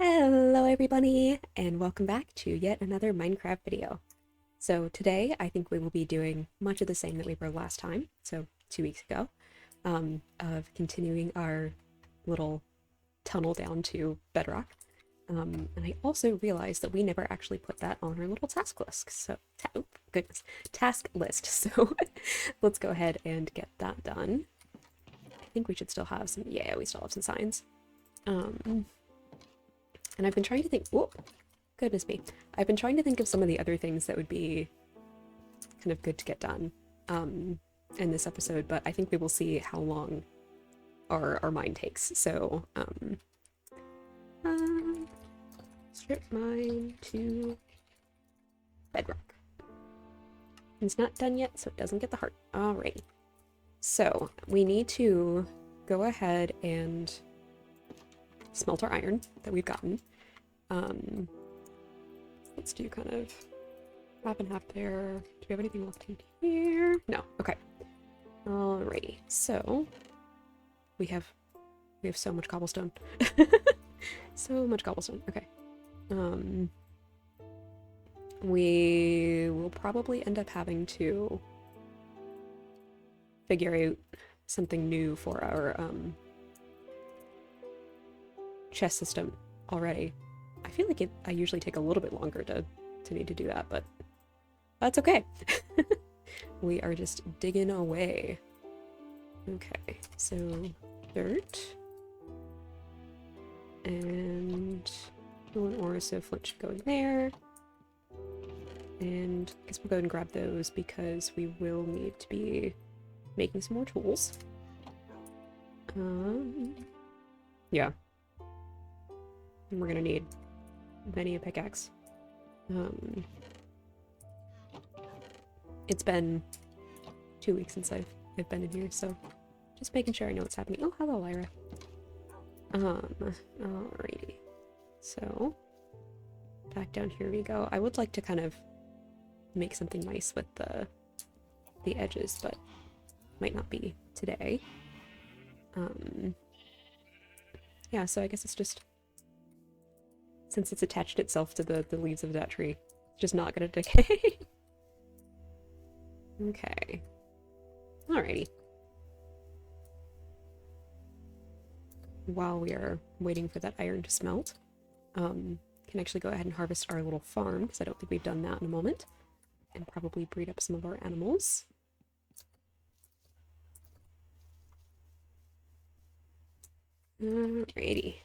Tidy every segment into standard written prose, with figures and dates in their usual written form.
Hello everybody, and welcome back to yet another Minecraft video. So today I think we will be doing much of the same that we were last time, so 2 weeks ago, of continuing our little tunnel down to Bedrock. And I also realized that we never actually put that on our little task list, so, oh, goodness, task list, so let's go ahead and get that done. I think we should still have some, yeah, we still have some signs. And I've been trying to think, oh, goodness me. I've been trying to think of some of the other things that would be kind of good to get done in this episode, but I think we will see how long our mine takes. So, strip mine to bedrock. It's not done yet, so it doesn't get the heart. Alrighty. So, we need to go ahead and smelt our iron that we've gotten. Let's do kind of half and half there. Do we have anything left in here? No. Okay. Alrighty. So we have so much cobblestone. So much cobblestone. Okay. We will probably end up having to figure out something new for our chest system already. I feel like I usually take a little bit longer to need to do that, but that's okay. We are just digging away. Okay, so dirt and an ore, so flint should go in there. And I guess we'll go ahead and grab those because we will need to be making some more tools. Yeah. And we're gonna need many a pickaxe. It's been 2 weeks since I've been in here, so just making sure I know what's happening. Oh, hello, Lyra. Alrighty. So, back down here we go. I would like to kind of make something nice with the edges, but might not be today. Yeah, so I guess it's just, since it's attached itself to the leaves of that tree, it's just not gonna decay. Okay. Alrighty. While we are waiting for that iron to smelt, can actually go ahead and harvest our little farm, because I don't think we've done that in a moment, and probably breed up some of our animals. Alrighty.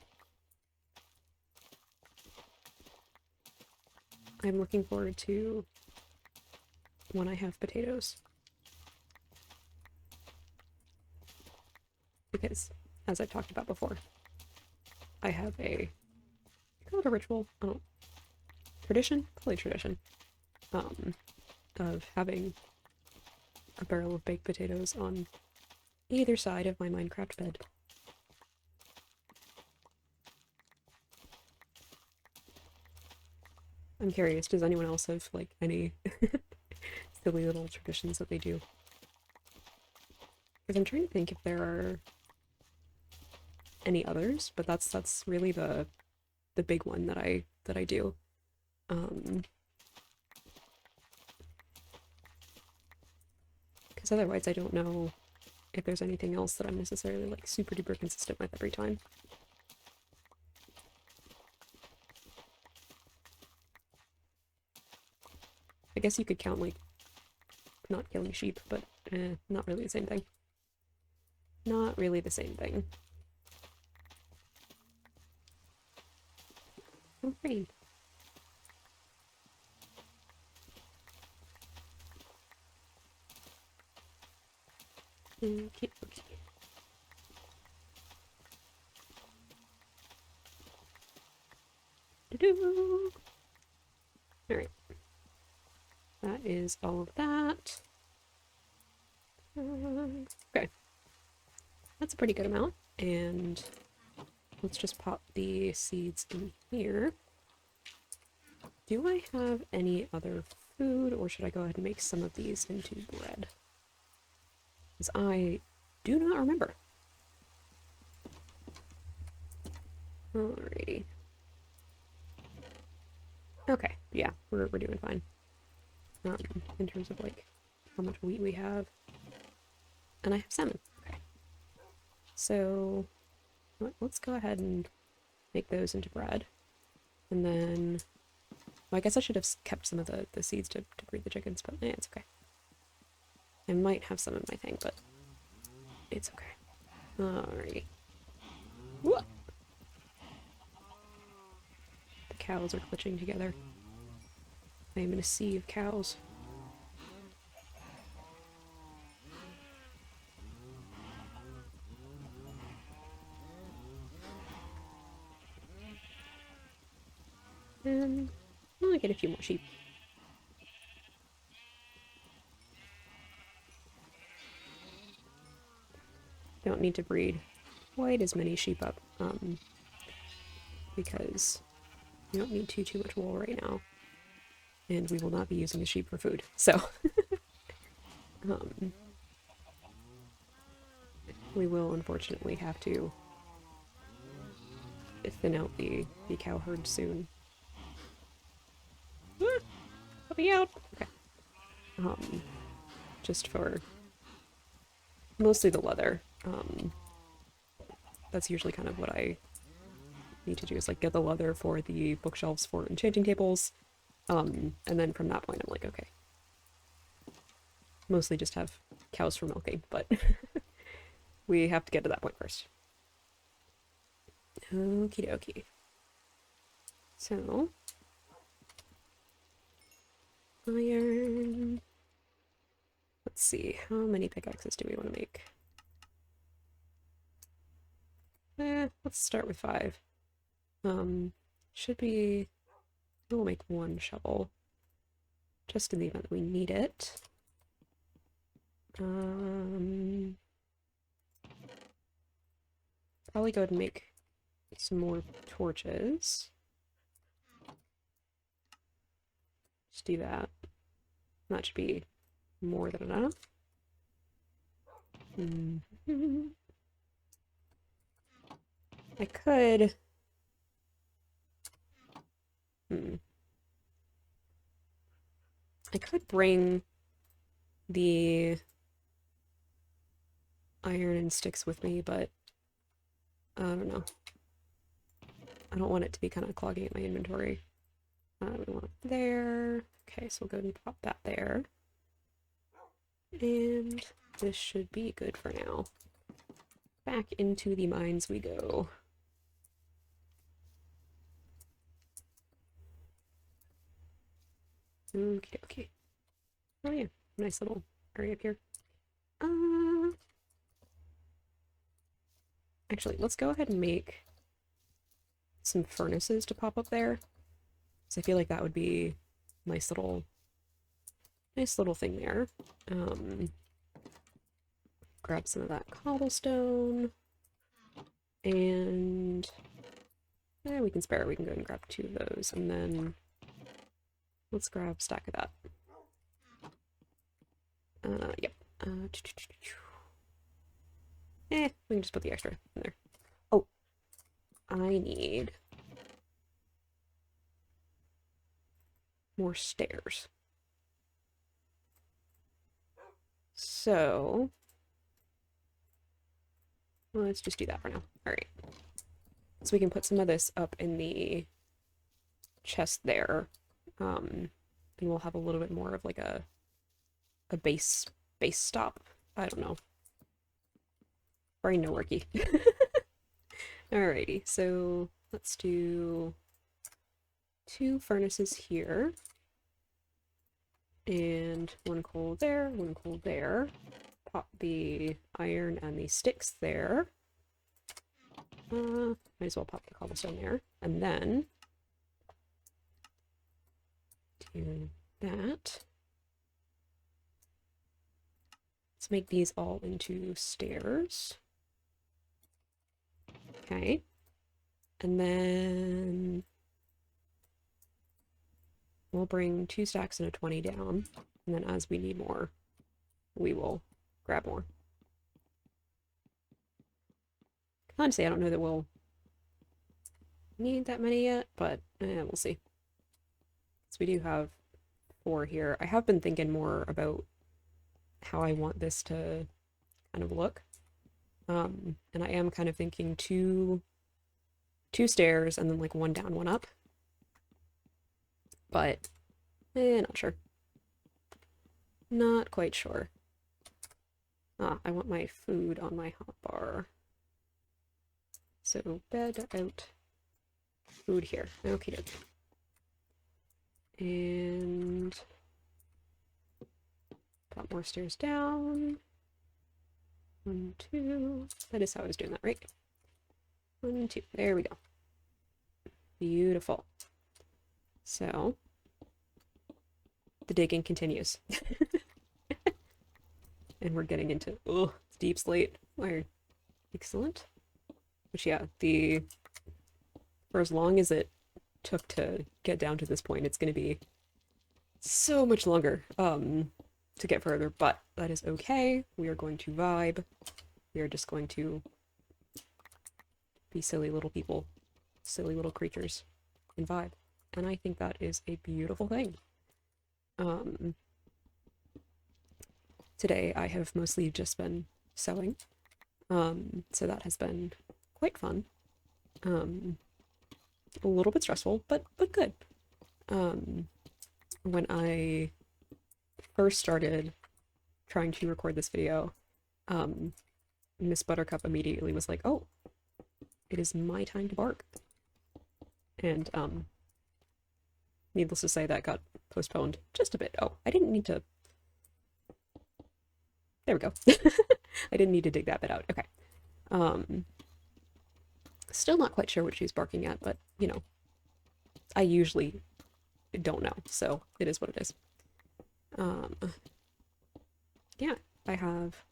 I'm looking forward to when I have potatoes. Because, as I've talked about before, I have a, call it a ritual, I don't, tradition? Probably tradition, of having a barrel of baked potatoes on either side of my Minecraft bed. I'm curious, does anyone else have, like, any silly little traditions that they do? Because I'm trying to think if there are any others, but that's really the big one that I do. Because otherwise I don't know if there's anything else that I'm necessarily, like, super duper consistent with every time. I guess you could count, like, not killing sheep, but not really the same thing. Not really the same thing. Oh, rain. Okay, okay. Alright. That is all of that. Okay. That's a pretty good amount. And let's just pop the seeds in here. Do I have any other food, or should I go ahead and make some of these into bread? Because I do not remember. Alrighty. Okay, yeah, we're doing fine. In terms of like how much wheat we have. And I have salmon. Okay. So let's go ahead and make those into bread. And then, well, I guess I should have kept some of the seeds to breed the chickens, but it's okay. I might have some in my thing, but it's okay. Alrighty. Whoa! The cows are glitching together. I am in a sea of cows. And I'll get a few more sheep. Don't need to breed quite as many sheep up, because we don't need too much wool right now. And we will not be using the sheep for food, so we will unfortunately have to thin out the cow herd soon. Let me out! Okay. Just for mostly the leather. That's usually kind of what I need to do, is like get the leather for the bookshelves for enchanting tables. And then from that point I'm like, okay. Mostly just have cows for milking, but we have to get to that point first. Okie dokie. So, iron. Let's see, how many pickaxes do we want to make? Let's start with 5. Should be... We'll make 1 shovel. Just in the event that we need it. Probably go ahead and make some more torches. Just do that. That should be more than enough. I could... I could bring the iron and sticks with me, but I don't know. I don't want it to be kind of clogging up my inventory. We want it there. Okay, so we'll go ahead and pop that there. And this should be good for now. Back into the mines we go. Okay, okay. Oh yeah, nice little area up here. Actually, let's go ahead and make some furnaces to pop up there. So I feel like that would be a nice little thing there. Grab some of that cobblestone. And we can spare it. We can go ahead and grab 2 of those. And then let's grab a stack of that. Yep. We can just put the extra in there. Oh, I need more stairs. So let's just do that for now. Alright. So we can put some of this up in the chest there. And we'll have a little bit more of like a base stop. I don't know. Brain no worky. Alrighty, so let's do 2 furnaces here. And 1 coal there, 1 coal there. Pop the iron and the sticks there. Might as well pop the cobblestone there. And then do that. Let's make these all into stairs. Okay. And then we'll bring 2 stacks and a 20 down. And then as we need more, we will grab more. Honestly, I don't know that we'll need that many yet, but we'll see. So we do have 4 here. I have been thinking more about how I want this to kind of look. And I am kind of thinking two stairs and then like 1 down, 1 up. But, not sure. Not quite sure. Ah, I want my food on my hotbar. So bed out, food here. Okay, doke. And got more stairs down. 1, 2. That is how I was doing that, right? 1, 2. There we go. Beautiful. So the digging continues. And we're getting into deep slate iron. Excellent. Which yeah, for as long as it took to get down to this point, it's gonna be so much longer to get further, but that is okay. We are going to vibe. We are just going to be silly little people, silly little creatures, and vibe. And I think that is a beautiful thing. Today I have mostly just been sewing, so that has been quite fun. A little bit stressful, but good. When I first started trying to record this video, Miss Buttercup immediately was like, "Oh, it is my time to bark," and needless to say, that got postponed just a bit. Oh, I didn't need to. There we go. I didn't need to dig that bit out. Okay. Still not quite sure what she's barking at, but, you know, I usually don't know, so it is what it is. Yeah, I have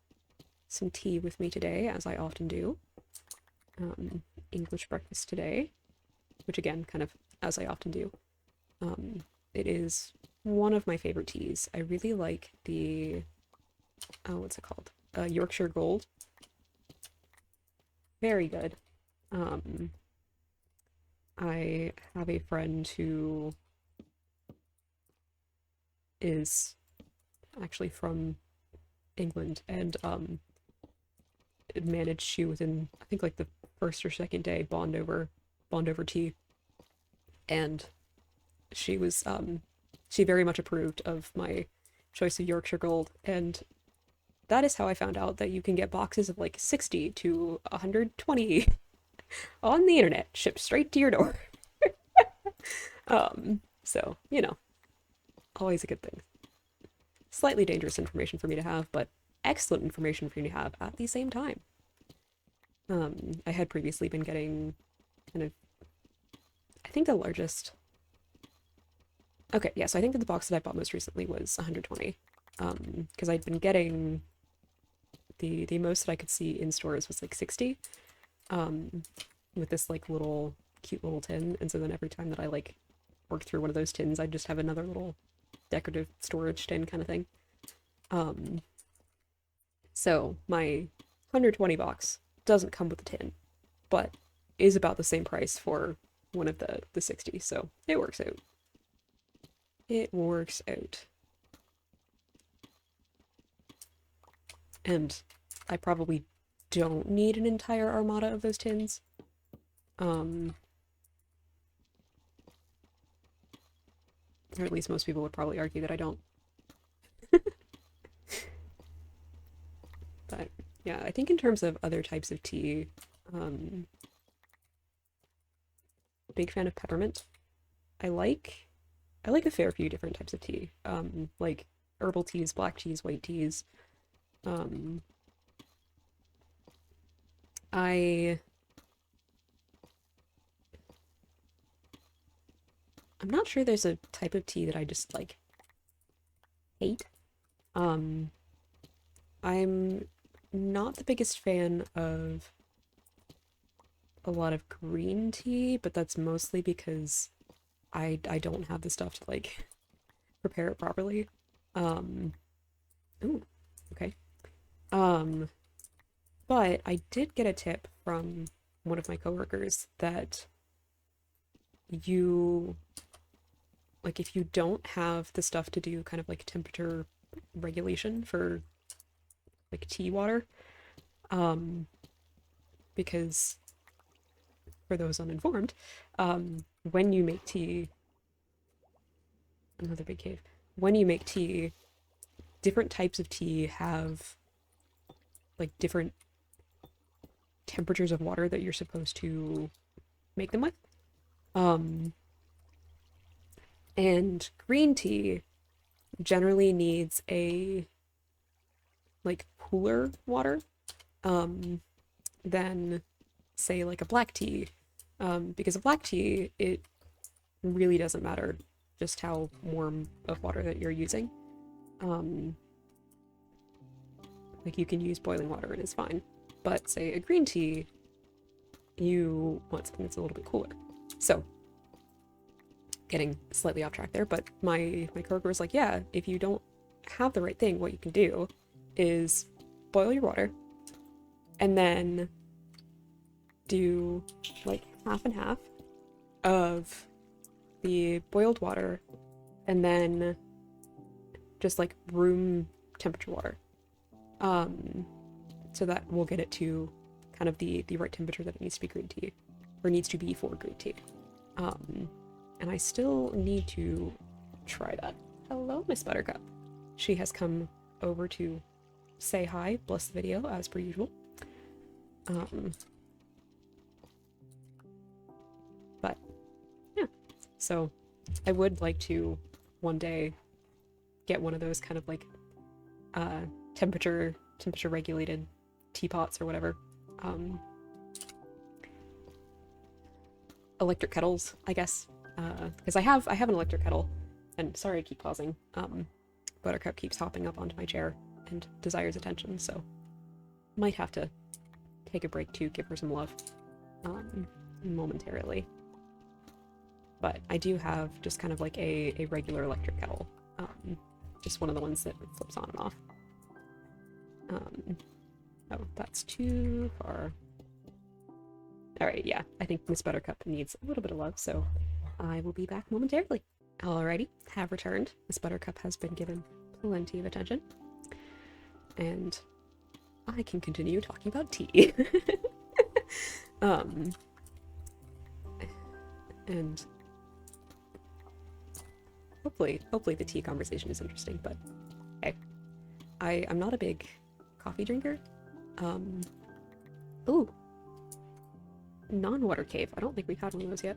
some tea with me today, as I often do. English breakfast today, which again, kind of as I often do. It is one of my favorite teas. I really like the, what's it called? Yorkshire Gold. Very good. I have a friend who is actually from England and managed to, within I think like the first or second day, bond over tea, and she was she very much approved of my choice of Yorkshire Gold, and that is how I found out that you can get boxes of like 60 to 120 on the internet shipped straight to your door. So, you know, always a good thing. Slightly dangerous information for me to have, but excellent information for you to have at the same time. I had previously been getting kind of, I think the largest, okay, yeah, so I think that the box that I bought most recently was 120, because I'd been getting, the most that I could see in stores was like 60, with this like little, cute little tin, and so then every time that I like worked through one of those tins, I'd just have another little decorative storage tin kind of thing. So my 120 box doesn't come with a tin, but is about the same price for one of the 60, so it works out. It works out. And I probably don't need an entire armada of those tins. Or at least most people would probably argue that I don't. But yeah, I think in terms of other types of tea, big fan of peppermint. I like a fair few different types of tea. Like herbal teas, black teas, white teas. I'm not sure there's a type of tea that I just like hate. I'm not the biggest fan of a lot of green tea, but that's mostly because I don't have the stuff to like prepare it properly. Ooh, okay. But I did get a tip from one of my coworkers that you like if you don't have the stuff to do kind of like temperature regulation for like tea water, um, because for those uninformed, when you make tea, another big cave, when you make tea, different types of tea have like different temperatures of water that you're supposed to make them with. Um, and green tea generally needs a like cooler water than say like a black tea, because a black tea, it really doesn't matter just how warm of water that you're using. Like you can use boiling water and it's fine, but say a green tea, you want something that's a little bit cooler. So getting slightly off track there, but my coworker was like, yeah, if you don't have the right thing, what you can do is boil your water and then do like half and half of the boiled water and then just like room temperature water, so that we'll get it to kind of the right temperature that it needs to be green tea, or needs to be for green tea. And I still need to try that. Hello, Miss Buttercup. She has come over to say hi, bless the video, as per usual. But yeah, so I would like to one day get one of those kind of like temperature regulated teapots or whatever. Electric kettles, I guess, because I have an electric kettle, and sorry I keep pausing. Buttercup keeps hopping up onto my chair and desires attention, so might have to take a break to give her some love momentarily. But I do have just kind of like a regular electric kettle, just one of the ones that flips on and off. Oh, that's too far. Alright, yeah, I think Miss Buttercup needs a little bit of love, so I will be back momentarily. Alrighty, have returned. Miss Buttercup has been given plenty of attention, and I can continue talking about tea. And hopefully the tea conversation is interesting, but hey, I'm not a big coffee drinker. Ooh, non-water cave. I don't think we've had one of those yet.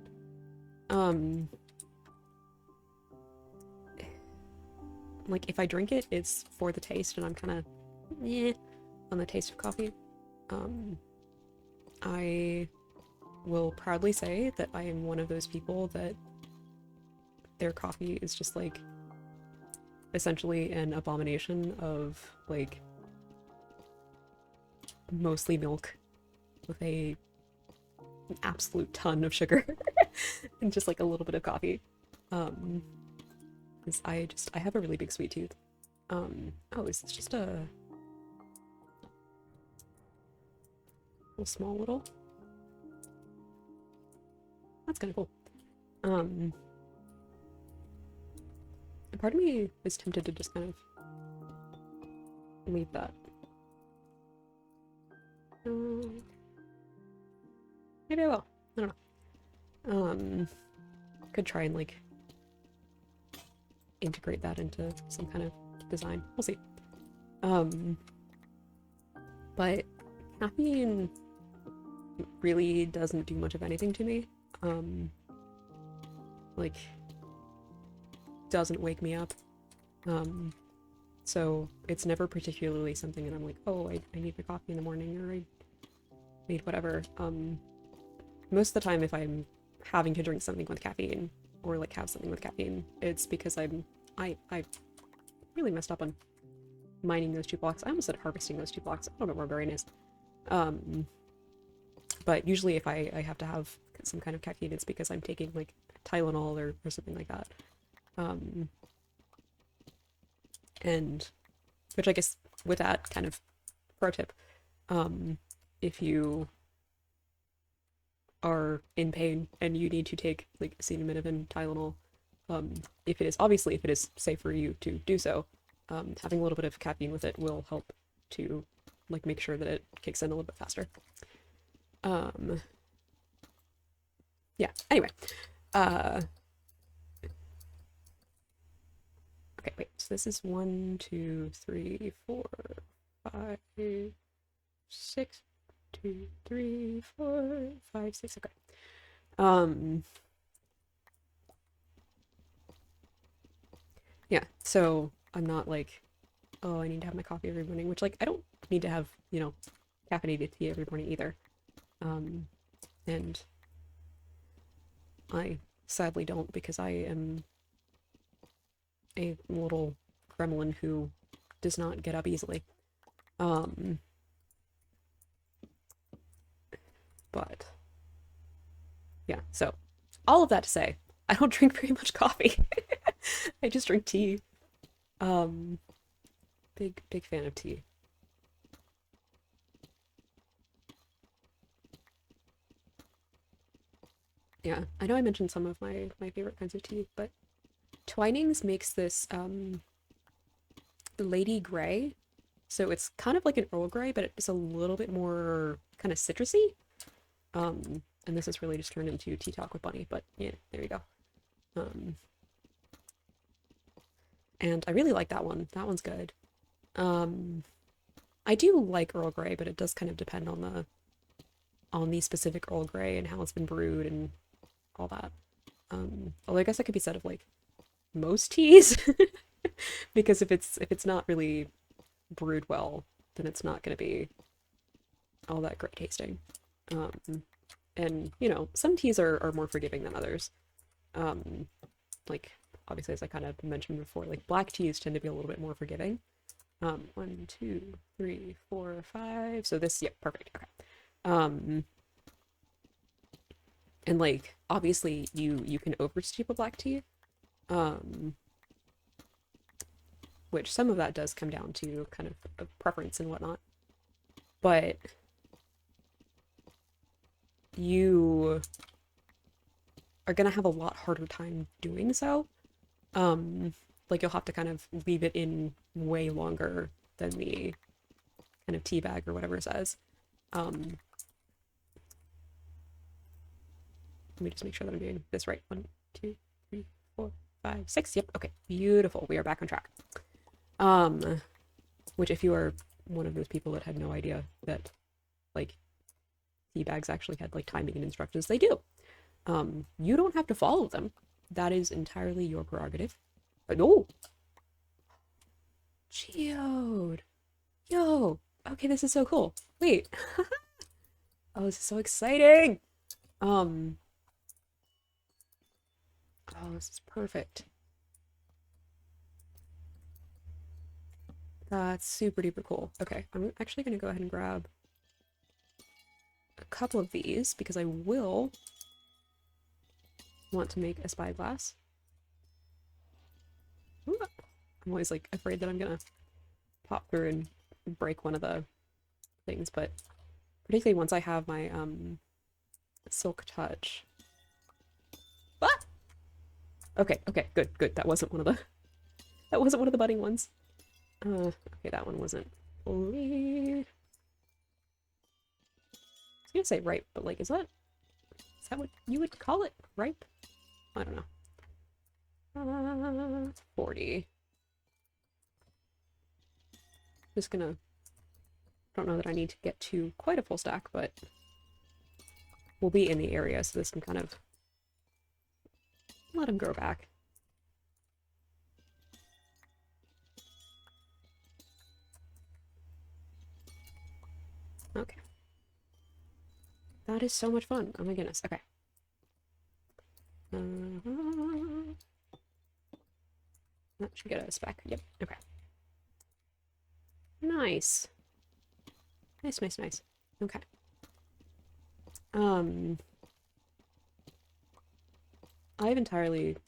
Like if I drink it, it's for the taste, and I'm kind of on the taste of coffee. I will proudly say that I am one of those people that their coffee is just like essentially an abomination of like mostly milk with an absolute ton of sugar and just like a little bit of coffee. Because I have a really big sweet tooth. Oh, is this just a small little? That's kind of cool. Part of me is tempted to just kind of leave that. Maybe I will. I don't know. Could try and like integrate that into some kind of design. We'll see. But caffeine really doesn't do much of anything to me. Like, doesn't wake me up. So it's never particularly something that I'm like, oh, I need my coffee in the morning, or I need whatever. Most of the time, if I'm having to drink something with caffeine, or like have something with caffeine, it's because I really messed up on mining those 2 blocks. I almost said harvesting those 2 blocks. I don't know where my brain is. But usually if I have to have some kind of caffeine, it's because I'm taking like Tylenol or something like that. And which I guess with that kind of pro tip, if you are in pain and you need to take like acetaminophen, Tylenol, if it is, obviously, if it is safe for you to do so, having a little bit of caffeine with it will help to, like, make sure that it kicks in a little bit faster. Yeah, anyway. Okay, wait, so this is 1, 2, 3, 4, 5, 6, 2, 3, 4, 5, 6, okay. Yeah, so I'm not like, oh, I need to have my coffee every morning, which, like, I don't need to have, you know, caffeinated tea every morning either. And I sadly don't, because I am a little gremlin who does not get up easily. But yeah, so all of that to say, I don't drink very much coffee. I just drink tea. Big fan of tea. Yeah, I know I mentioned some of my favorite kinds of tea, but Twinings makes this Lady Grey. So it's kind of like an Earl Grey, but it's a little bit more kind of citrusy. And this is really just turned into Tea Talk with Bunny, but yeah, there you go. And I really like that one. That one's good. I do like Earl Grey, but it does kind of depend on the specific Earl Grey and how it's been brewed and all that. Although I guess that could be said of like most teas, because if it's not really brewed well, then it's not going to be all that great tasting. And you know, some teas are more forgiving than others. Like obviously, as I kind of mentioned before, like black teas tend to be a little bit more forgiving. 1, 2, 3, 4, 5. So this, yeah, perfect. Okay. And like obviously you can oversteep a black tea. Which some of that does come down to kind of preference and whatnot. But you are gonna have a lot harder time doing so. Like you'll have to kind of leave it in way longer than the kind of tea bag or whatever it says. Let me just make sure that I'm doing this right. 1, 2, 3, 4, 5, 6. Yep. Okay. Beautiful. We are back on track. Which if you are one of those people that had no idea that like tea bags actually had like timing and instructions, they do. You don't have to follow them. That is entirely your prerogative. But no. Geode. Yo. Okay, this is so cool. Wait. Oh, this is so exciting. Oh, this is perfect. That's super duper cool. Okay, I'm actually gonna go ahead and grab a couple of these because I will want to make a spyglass. Ooh, I'm always like afraid that I'm gonna pop through and break one of the things, but particularly once I have my silk touch. What? Okay, good. That wasn't one of the budding ones. Okay, that one wasn't fully. I was gonna say ripe, but like, is that what you would call it? Ripe? I don't know. 40. Just gonna. Don't know that I need to get to quite a full stack, but we'll be in the area, so this can kind of let him grow back. Okay. That is so much fun. Oh my goodness. Okay. That should get a spec. Yep. Okay. Nice. Nice. Okay. I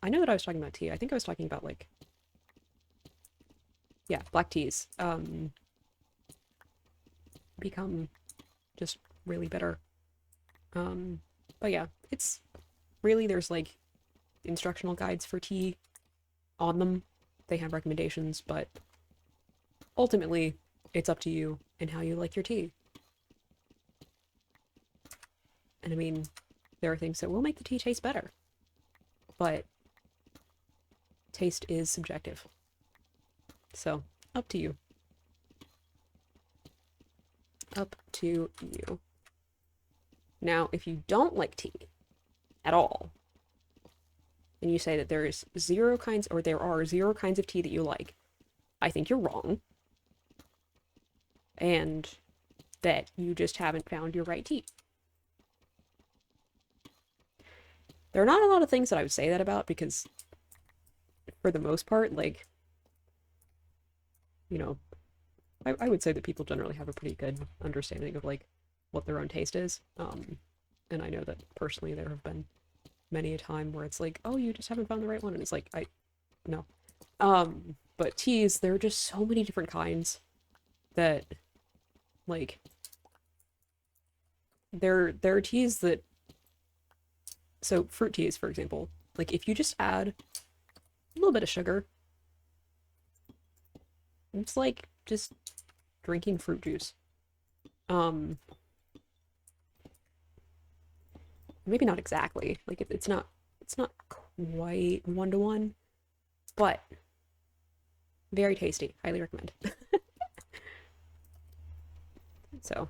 know that I was talking about tea. I think I was talking about like, yeah, black teas, become just really bitter. But yeah, it's really, there's like instructional guides for tea on them. They have recommendations, but ultimately, it's up to you and how you like your tea. And I mean, there are things that will make the tea taste better, but taste is subjective. So, up to you. Up to you. Now, if you don't like tea at all, and you say that there are zero kinds of tea that you like, I think you're wrong. And that you just haven't found your right tea. There are not a lot of things that I would say that about, because for the most part, like, you know, I would say that people generally have a pretty good understanding of, like, what their own taste is. And I know that personally there have been many a time where it's like, oh, you just haven't found the right one, and it's like, no. But teas, there are just so many different kinds that, like, there are teas that, so fruit teas, for example, like, if you just add a little bit of sugar, it's like just drinking fruit juice. Maybe not exactly, like, it's not quite one-to-one, but very tasty. Highly recommend. So,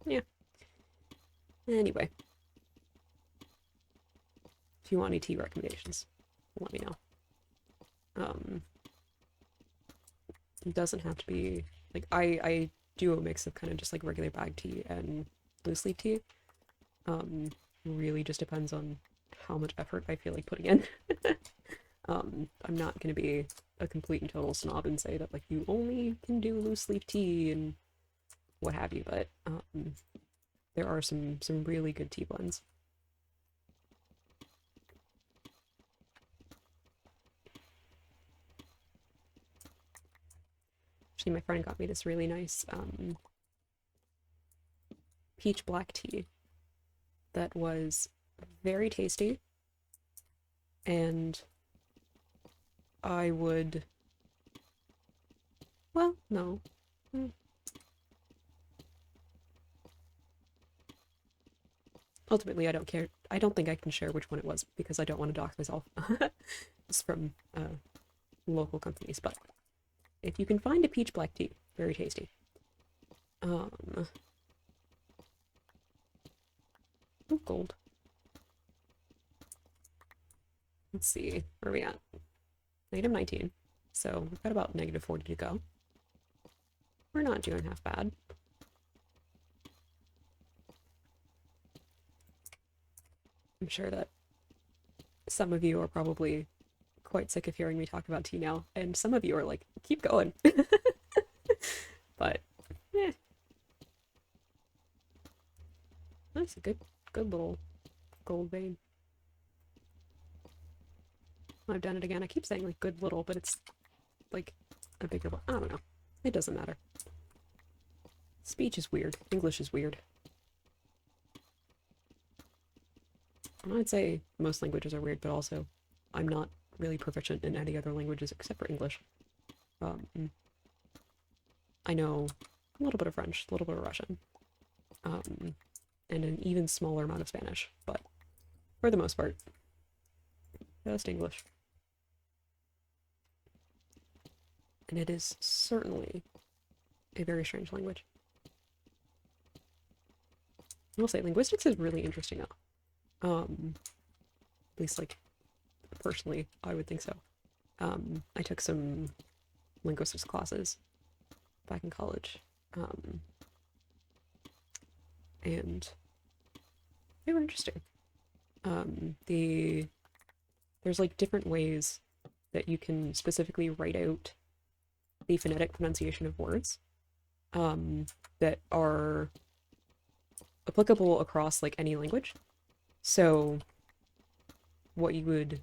yeah. Anyway, if you want any tea recommendations, let me know. It doesn't have to be, like, I do a mix of kind of just like regular bag tea and loose leaf tea. Really just depends on how much effort I feel like putting in. I'm not gonna be a complete and total snob and say that, like, you only can do loose leaf tea and what have you, but there are some really good tea blends. Actually, my friend got me this really nice peach black tea that was very tasty, and I would, well, no. Ultimately, I don't care. I don't think I can share which one it was because I don't want to dox myself. It's from local companies, but if you can find a peach black tea, very tasty. Oh, gold. Let's see, where are we at? Item 19. So we've got about -40 to go. We're not doing half bad. I'm sure that some of you are probably quite sick of hearing me talk about tea now, and some of you are like, keep going. But, eh. That's a good little gold vein. I've done it again. I keep saying, like, good little, but it's like a bigger one. I don't know. It doesn't matter. Speech is weird. English is weird. And I'd say most languages are weird, but also I'm not really proficient in any other languages except for English. I know a little bit of French, a little bit of Russian, and an even smaller amount of Spanish, but for the most part, just English. And it is certainly a very strange language. I will say, linguistics is really interesting now. At least, like, personally, I would think so. I took some linguistics classes back in college, and they were interesting. There's, like, different ways that you can specifically write out the phonetic pronunciation of words that are applicable across, like, any language. So what you would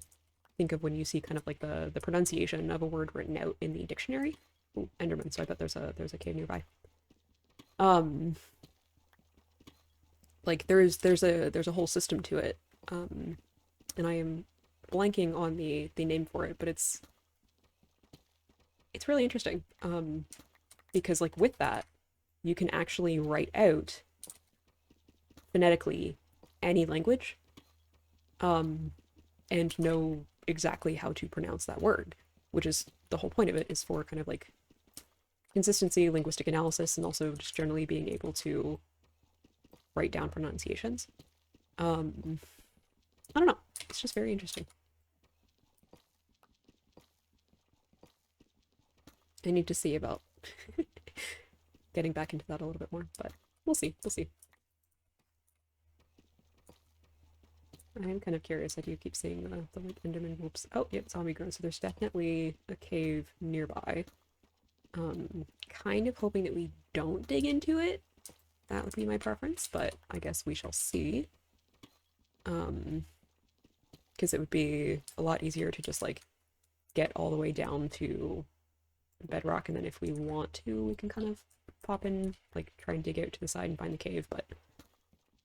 think of when you see kind of like the pronunciation of a word written out in the dictionary. Ooh, Enderman, so I bet there's a cave nearby. Like, there's a whole system to it, and I am blanking on the name for it, but it's really interesting. Because like with that, you can actually write out phonetically any language, and know exactly how to pronounce that word, which is the whole point of it, is for kind of like consistency, linguistic analysis, and also just generally being able to write down pronunciations. I don't know. It's just very interesting. I need to see about getting back into that a little bit more, but we'll see. We'll see. I'm kind of curious. I do keep seeing the like Enderman. Whoops. Oh, yep, zombie grown. So there's definitely a cave nearby. Kind of hoping that we don't dig into it. That would be my preference, but I guess we shall see. Because it would be a lot easier to just like get all the way down to bedrock, and then if we want to, we can kind of pop in, like try and dig out to the side and find the cave, but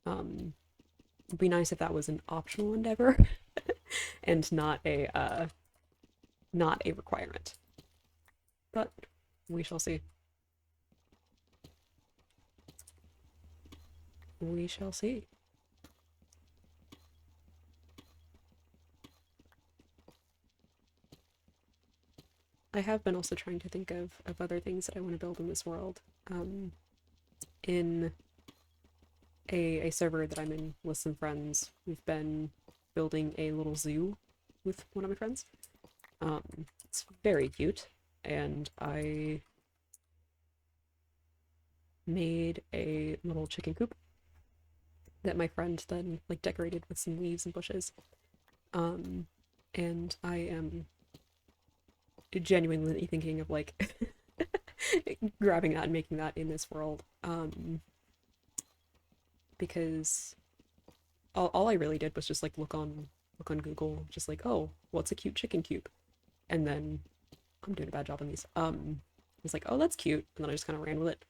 it'd be nice if that was an optional endeavor and not a requirement. But we shall see. We shall see. I have been also trying to think of other things that I want to build in this world. In a server that I'm in with some friends, we've been building a little zoo with one of my friends. It's very cute, and I made a little chicken coop that my friend then like decorated with some leaves and bushes. And I am genuinely thinking of like grabbing that and making that in this world. Because all I really did was just like look on Google, just like, oh, what's a cute chicken coop? And then I'm doing a bad job on these. I was like, oh, that's cute, and then I just kind of ran with it.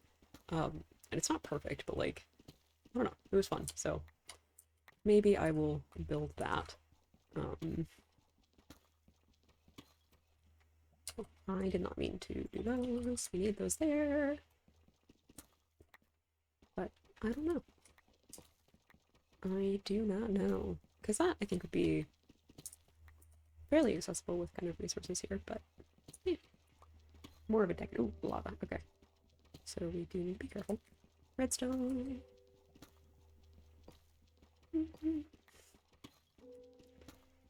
And it's not perfect, but like, I don't know, it was fun. So maybe I will build that. I did not mean to do those. We need those there. But I don't know. I do not know. Because that, I think, would be fairly accessible with kind of resources here, but yeah. More of a deck. Ooh, lava. Okay. So we do need to be careful. Redstone.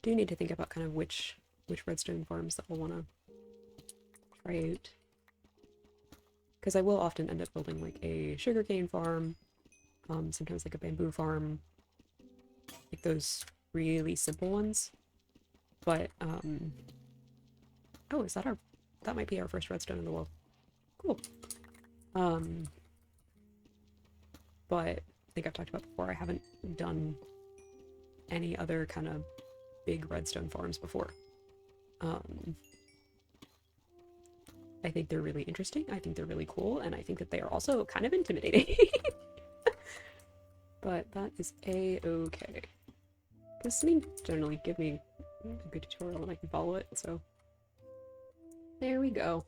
Do need to think about kind of which redstone farms that we'll want to try out. Because I will often end up building like a sugarcane farm, sometimes like a bamboo farm, like those really simple ones. But oh, is that our? That might be our first redstone in the world. Cool. But I think I've talked about before, I haven't done any other kind of big redstone farms before. I think they're really interesting. I think they're really cool, and I think that they are also kind of intimidating. But that is a-okay. Because I mean, generally give me a good tutorial and I can follow it, so there we go.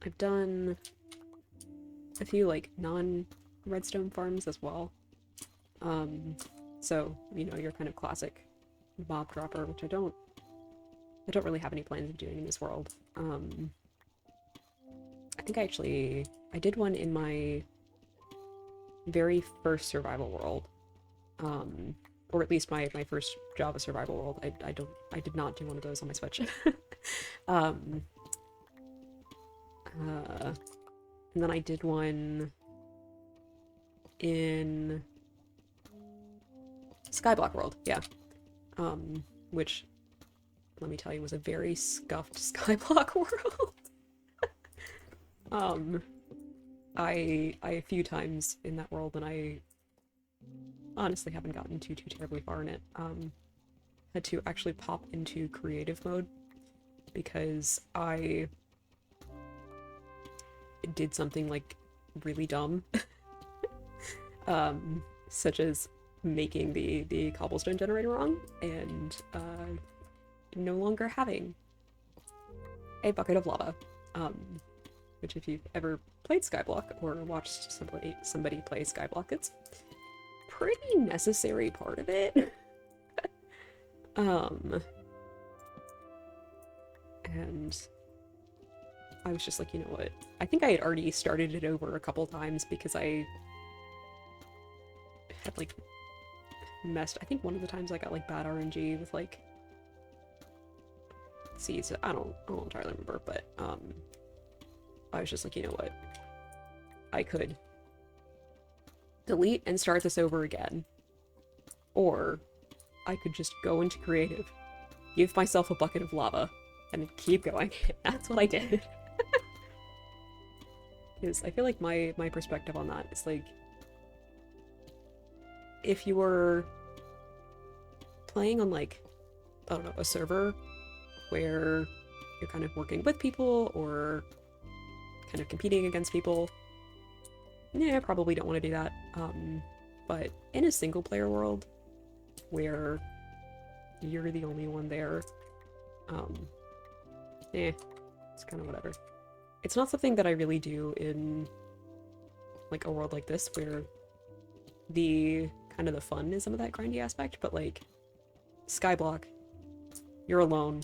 I've done a few like non-redstone farms as well. So, you know, your kind of classic mob dropper, which I don't really have any plans of doing in this world. I think I did one in my very first survival world. Or at least my first Java survival world. I did not do one of those on my Switch. And then I did one in Skyblock World, yeah. Which, let me tell you, was a very scuffed Skyblock World. I a few times in that world, and I honestly haven't gotten too terribly far in it. Had to actually pop into creative mode because I did something like really dumb. such as making the cobblestone generator wrong and no longer having a bucket of lava. Which if you've ever played Skyblock or watched somebody play Skyblock, it's a pretty necessary part of it. And I was just like, you know what? I think I had already started it over a couple times because I had like messed. I think one of the times I got like bad RNG with like seeds. I don't entirely remember, but I was just like, you know what? I could delete and start this over again, or I could just go into creative, give myself a bucket of lava, and then keep going. That's what I did. Because I feel like my perspective on that is like, if you were playing on like, I don't know, a server where you're kind of working with people or kind of competing against people, yeah, I probably don't want to do that. But in a single player world where you're the only one there, it's kind of whatever. It's not something that I really do in like a world like this where the kind of the fun is some of that grindy aspect, but like Skyblock, you're alone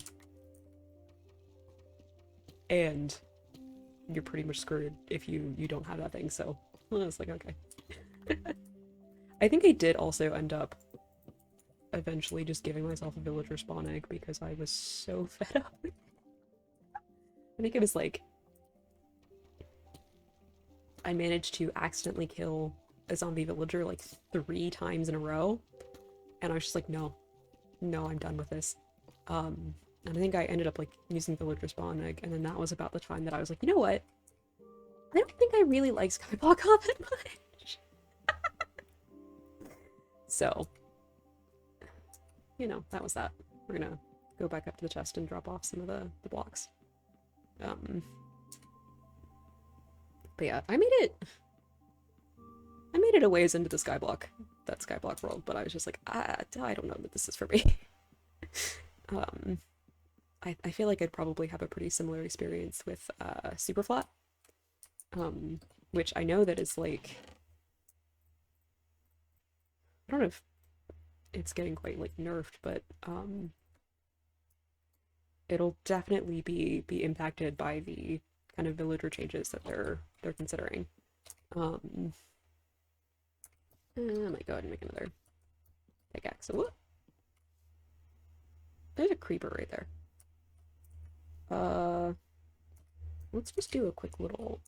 and you're pretty much screwed if you don't have that thing, so I was like, okay. I think I did also end up eventually just giving myself a villager spawn egg because I was so fed up. I think it was like I managed to accidentally kill a zombie villager like 3 times in a row, and I was just like, no, I'm done with this. And I think I ended up like using villager spawn egg, and then that was about the time that I was like, you know what? I don't think I really like Skyblock all that much. So, you know, that was that. We're gonna go back up to the chest and drop off some of the blocks. But yeah, I made it a ways into the Skyblock world, but I was just like, I don't know that this is for me. I feel like I'd probably have a pretty similar experience with Superflat, which I know that is like, I don't know if it's getting quite like nerfed, but it'll definitely be impacted by the kind of villager changes that they're considering. I might go ahead and make another pickaxe. So, whoop. There's a creeper right there. Let's just do a quick little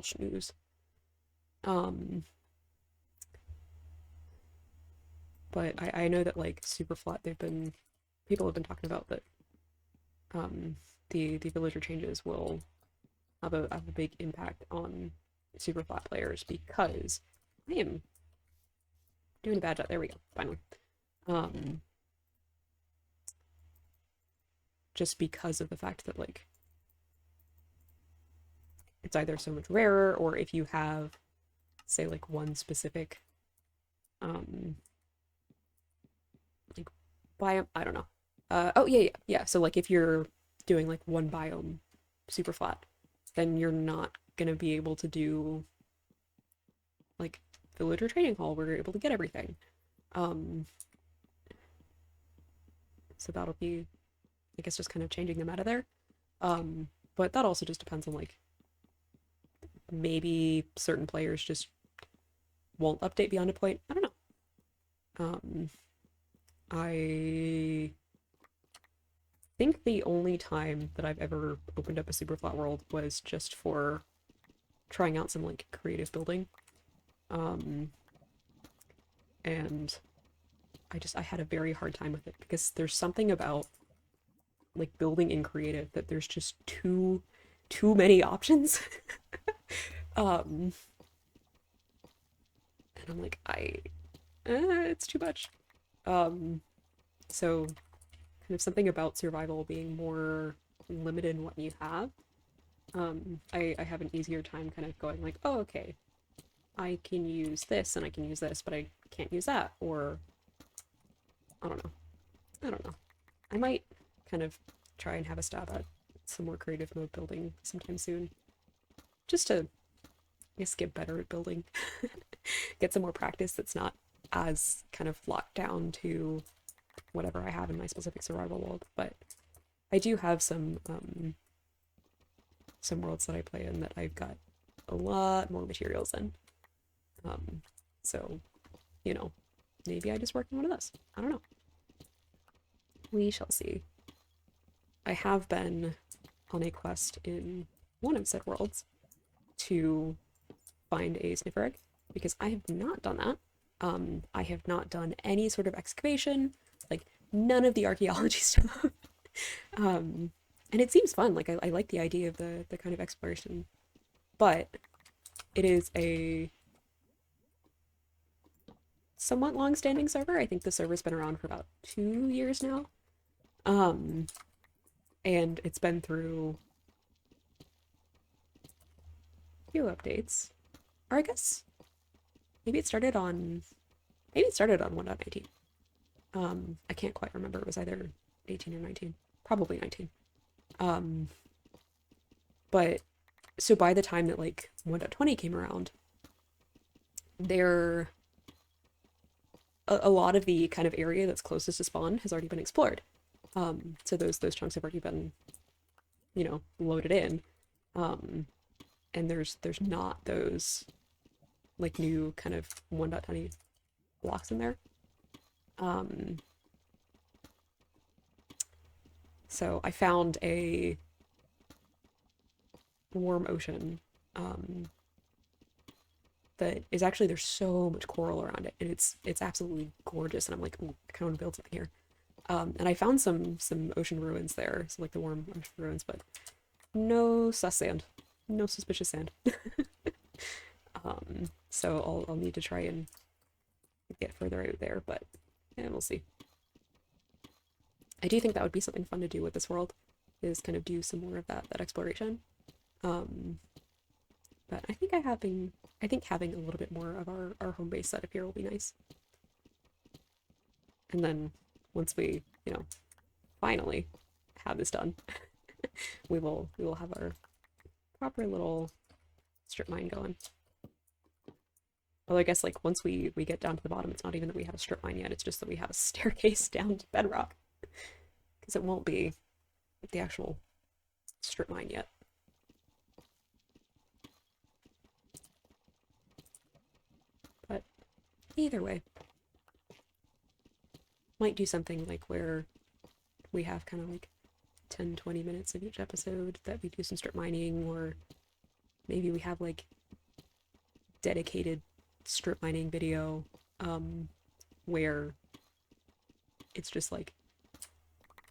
snooze. But I know that like Superflat, people have been talking about that the villager changes will have a big impact on Superflat players because I am doing a bad job. There we go, finally. Just because of the fact that like it's either so much rarer, or if you have, say, like one specific like biome, I don't know. Oh yeah. So like if you're doing like one biome super flat, then you're not gonna be able to do like villager trading hall where you're able to get everything. So that'll be, I guess, just kind of changing them out of there. But that also just depends on like maybe certain players just won't update beyond a point. I don't know. I think the only time that I've ever opened up a super flat world was just for trying out some like creative building. And I had a very hard time with it because there's something about like building in creative that there's just too many options. And I'm like, it's too much. So kind of something about survival being more limited in what you have. I have an easier time kind of going like, oh, okay. I can use this and I can use this, but I can't use that, or I don't know. I don't know. I might kind of try and have a stab at some more creative mode building sometime soon, just to, I guess, get better at building, get some more practice that's not as kind of locked down to whatever I have in my specific survival world. But I do have some worlds that I play in that I've got a lot more materials in. So, you know, maybe I just work on one of those. I don't know. We shall see. I have been on a quest in one of said worlds to find a sniffer egg, because I have not done that. I have not done any sort of excavation, like none of the archaeology stuff. And it seems fun. Like I like the idea of the kind of exploration, but it is a somewhat long-standing server. I think the server's been around for about 2 years now. And it's been through a few updates. Or I guess maybe it started on 1.19. I can't quite remember. It was either 18 or 19. Probably 19. But so by the time that like 1.20 came around, there a lot of the kind of area that's closest to spawn has already been explored. So those chunks have already been, you know, loaded in. And there's not those like new kind of 1.20 blocks in there. So I found a warm ocean that is actually, there's so much coral around it, and it's absolutely gorgeous. And I'm like, ooh, I kind of want to build something here. And I found some ocean ruins there, so like the warm ocean ruins, but no sus sand, no suspicious sand. So I'll need to try and get further out there, but yeah, we'll see. I do think that would be something fun to do with this world, is kind of do some more of that exploration. But I think having a little bit more of our home base set up here will be nice. And then once we, you know, finally have this done, we will have our proper little strip mine going. Although I guess like once we get down to the bottom, it's not even that we have a strip mine yet, it's just that we have a staircase down to bedrock. Because it won't be the actual strip mine yet. But either way, might do something like where we have kind of like 10-20 minutes in each episode that we do some strip mining, or maybe we have like dedicated strip mining video where it's just like,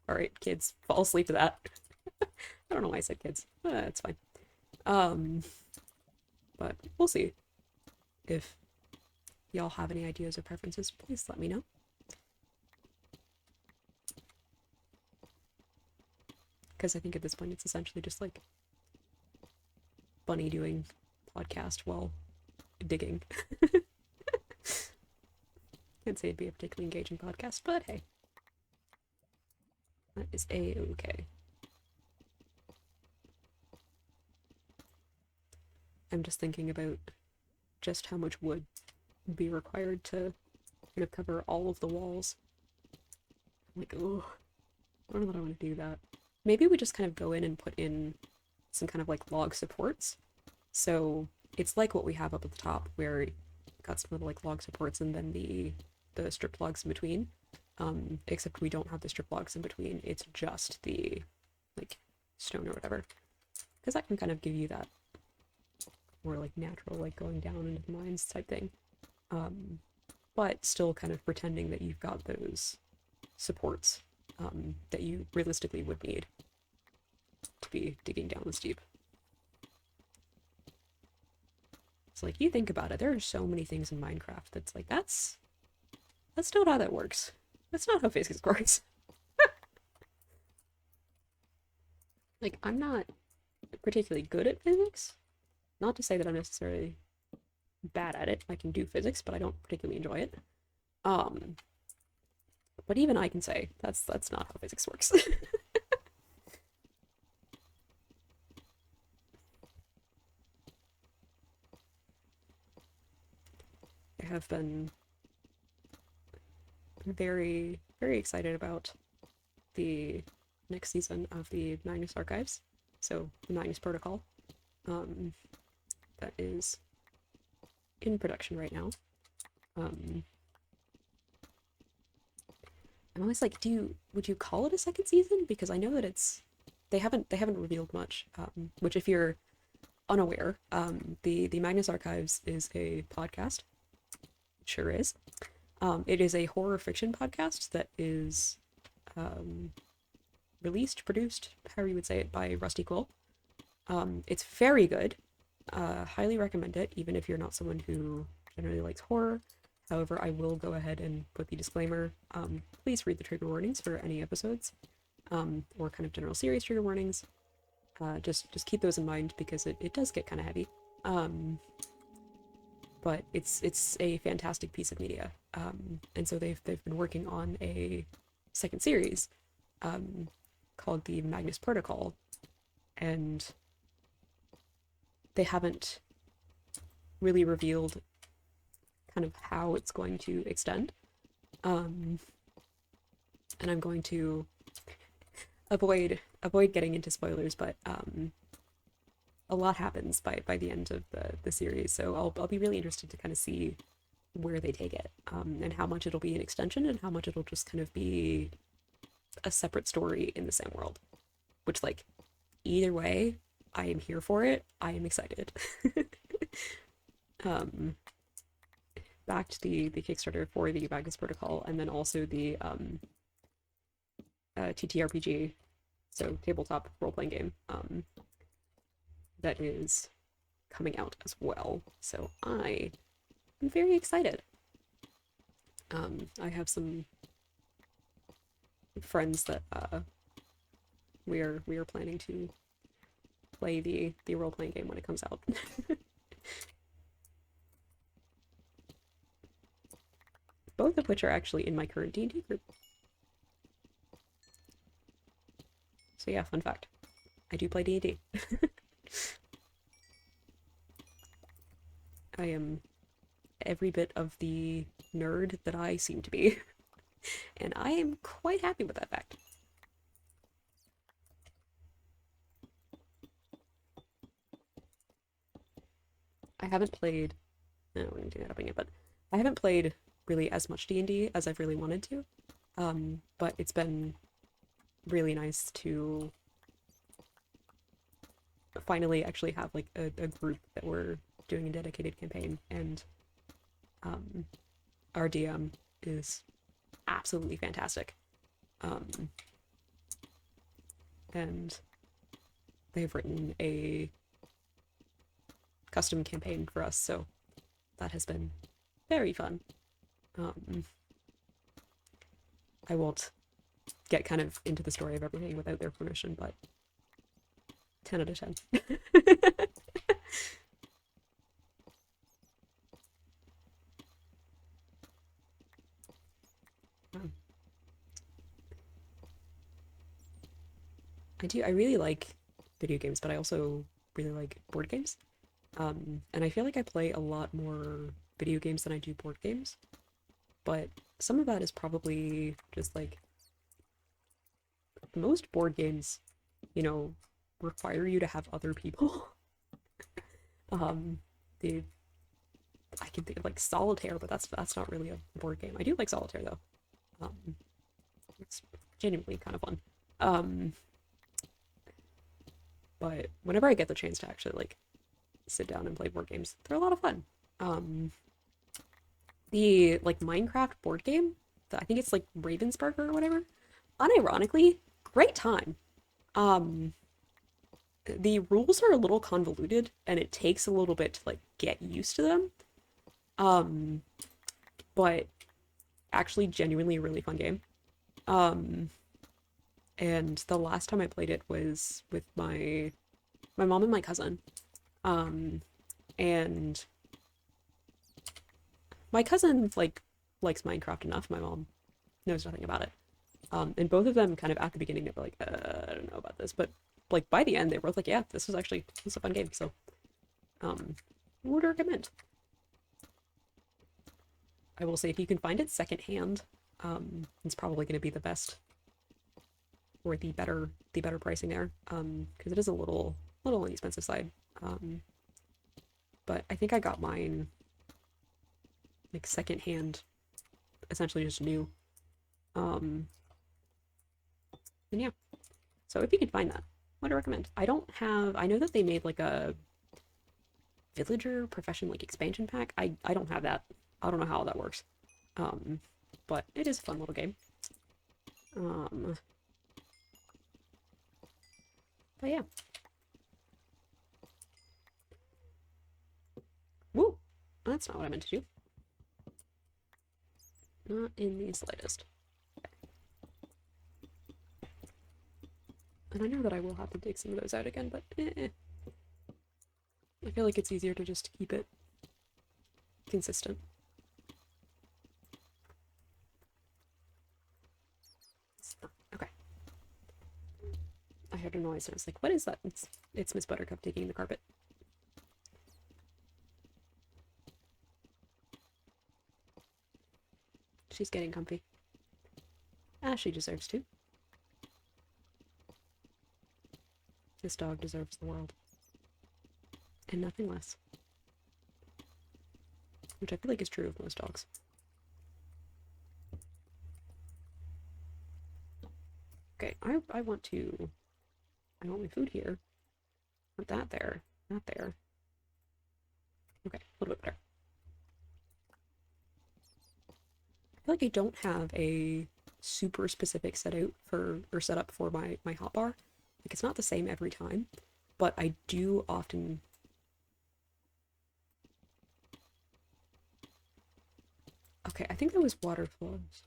all right, kids, fall asleep to that. I don't know why I said kids. It's fine. But we'll see. If y'all have any ideas or preferences, please let me know. Because I think at this point it's essentially just like Bunny doing podcast while digging. Can't say it'd be a particularly engaging podcast, but hey. That is a-okay. I'm just thinking about just how much wood would be required to kind of cover all of the walls. I'm like, oh, I don't know that I want to do that. Maybe we just kind of go in and put in some kind of like log supports. So it's like what we have up at the top, where we got some little like log supports and then the stripped logs in between. Except we don't have the strip logs in between. It's just the like stone or whatever, because that can kind of give you that more like natural, like going down into the mines type thing. But still kind of pretending that you've got those supports that you realistically would need to be digging down this deep. It's like, you think about it, there are so many things in Minecraft that's like, that's not how that works. That's not how physics works. Like, I'm not particularly good at physics. Not to say that I'm necessarily bad at it. I can do physics, but I don't particularly enjoy it. Um, but even I can say that's not how physics works. I have been very, very excited about the next season of the Magnus Archives, so the Magnus Protocol, um, that is in production right now. I'm always like, would you call it a second season? Because I know that they haven't revealed much. Which, if you're unaware, the Magnus Archives is a podcast. It sure is. It is a horror fiction podcast that is released, produced, however you would say it, by Rusty Quill. It's very good. Highly recommend it, even if you're not someone who generally likes horror. However, I will go ahead and put the disclaimer. Please read the trigger warnings for any episodes, or kind of general series trigger warnings. Just keep those in mind because it does get kind of heavy. But it's a fantastic piece of media. And so they've been working on a second series called the Magnus Protocol, and they haven't really revealed kind of how it's going to extend. And I'm going to avoid getting into spoilers, but a lot happens by the end of the series, so I'll be really interested to kind of see where they take it, and how much it'll be an extension and how much it'll just kind of be a separate story in the same world. Which, like, either way, I am here for it. I am excited. Backed the Kickstarter for the Magnus Protocol, and then also the TTRPG, so tabletop role-playing game, that is coming out as well. So I am very excited. I have some friends that we are planning to play the role-playing game when it comes out. Both of which are actually in my current D&D group. So yeah, fun fact. I do play D&D. I am every bit of the nerd that I seem to be. And I am quite happy with that fact. I haven't played... we're going to do that up again, but I haven't played really as much D&D as I've really wanted to. But it's been really nice to finally actually have like a group that we're doing a dedicated campaign, and our DM is absolutely fantastic. And they've written a custom campaign for us, so that has been very fun. I won't get kind of into the story of everything without their permission, but 10 out of 10. I really like video games, but I also really like board games. And I feel like I play a lot more video games than I do board games. But some of that is probably just like most board games, require you to have other people. the I can think of like Solitaire, but that's not really a board game. I do like Solitaire though. It's genuinely kind of fun. But whenever I get the chance to actually like sit down and play board games, they're a lot of fun. The like Minecraft board game, I think it's like Ravensburger or whatever. Unironically, great time. The rules are a little convoluted and it takes a little bit to like get used to them. But actually genuinely a really fun game. And the last time I played it was with my mom and my cousin. And my cousin likes Minecraft enough. My mom knows nothing about it. And both of them kind of at the beginning they were like, I don't know about this, but like by the end they were both like, yeah, this is a fun game. So, would recommend. I will say if you can find it secondhand, it's probably going to be the best or the better pricing there. Because it is a little on the expensive side. But I think I got mine like secondhand, essentially just new. And yeah, so if you can find that, would recommend. I know that they made like a villager profession like expansion pack. I don't have that. I don't know how that works. But it is a fun little game. But yeah. Woo! That's not what I meant to do. Not in the slightest. And I know that I will have to dig some of those out again, but I feel like it's easier to just keep it consistent. Okay. I heard a noise and I was like, what is that? It's Miss Buttercup digging the carpet. She's getting comfy. As she deserves to. This dog deserves the world. And nothing less. Which I feel like is true of most dogs. Okay, I want my food here. Want that there. Not there. Okay, a little bit better. I feel like I don't have a super specific set up for my hotbar. Like it's not the same every time, but I do often. Okay, I think that was water flows.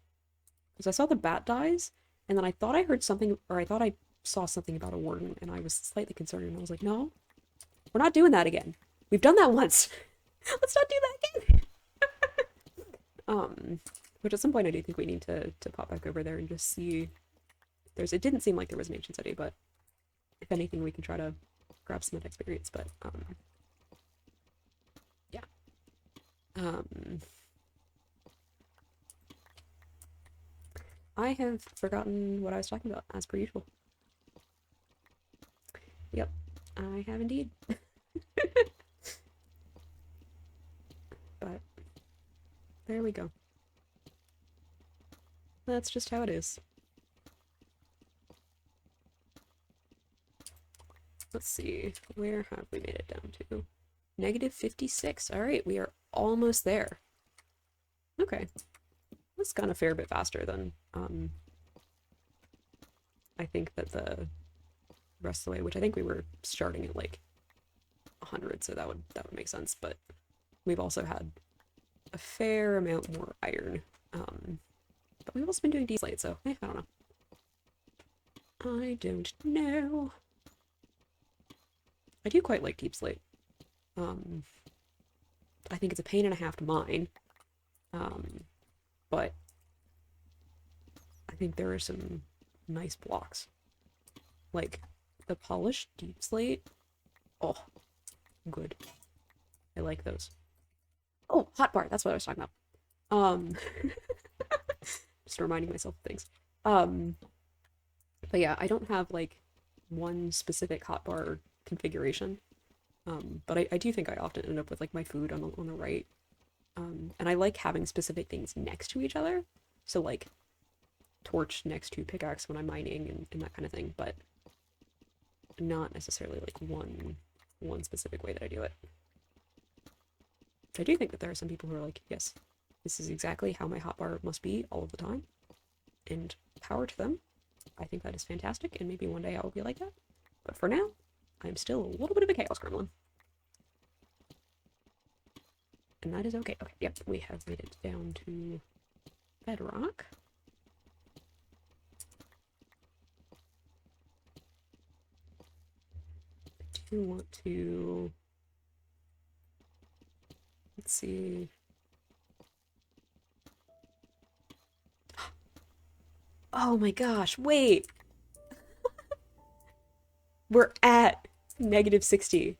Because I saw the bat dies, and then I thought I heard something, or I thought I saw something about a warden, and I was slightly concerned, and I was like, no, we're not doing that again. We've done that once. Let's not do that again. Which at some point I do think we need to pop back over there and just see. It didn't seem like there was an ancient city, but if anything, we can try to grab some of that experience. But yeah. I have forgotten what I was talking about, as per usual. Yep, I have indeed. But there we go. That's just how it is. Let's see, where have we made it down to? -56. Alright, we are almost there. Okay. That's gone a fair bit faster than I think that the rest of the way, which I think we were starting at like 100, so that would make sense, but we've also had a fair amount more iron. But we've also been doing D-slate, so I don't know. I don't know. I do quite like deep slate. I think it's a pain and a half to mine. But I think there are some nice blocks. Like the polished deep slate. Oh, good. I like those. Oh, hotbar, that's what I was talking about. Just reminding myself of things. But yeah, I don't have like one specific hotbar configuration. But I do think I often end up with like my food on the right. And I like having specific things next to each other. So like torch next to pickaxe when I'm mining and that kind of thing, but not necessarily like one specific way that I do it. I do think that there are some people who are like, yes, this is exactly how my hotbar must be all of the time. And power to them. I think that is fantastic, and maybe one day I will be like that. But for now, I'm still a little bit of a chaos gremlin. And that is okay. Okay, yep, we have made it down to bedrock. I do want to... Let's see... Oh my gosh, wait. We're at -60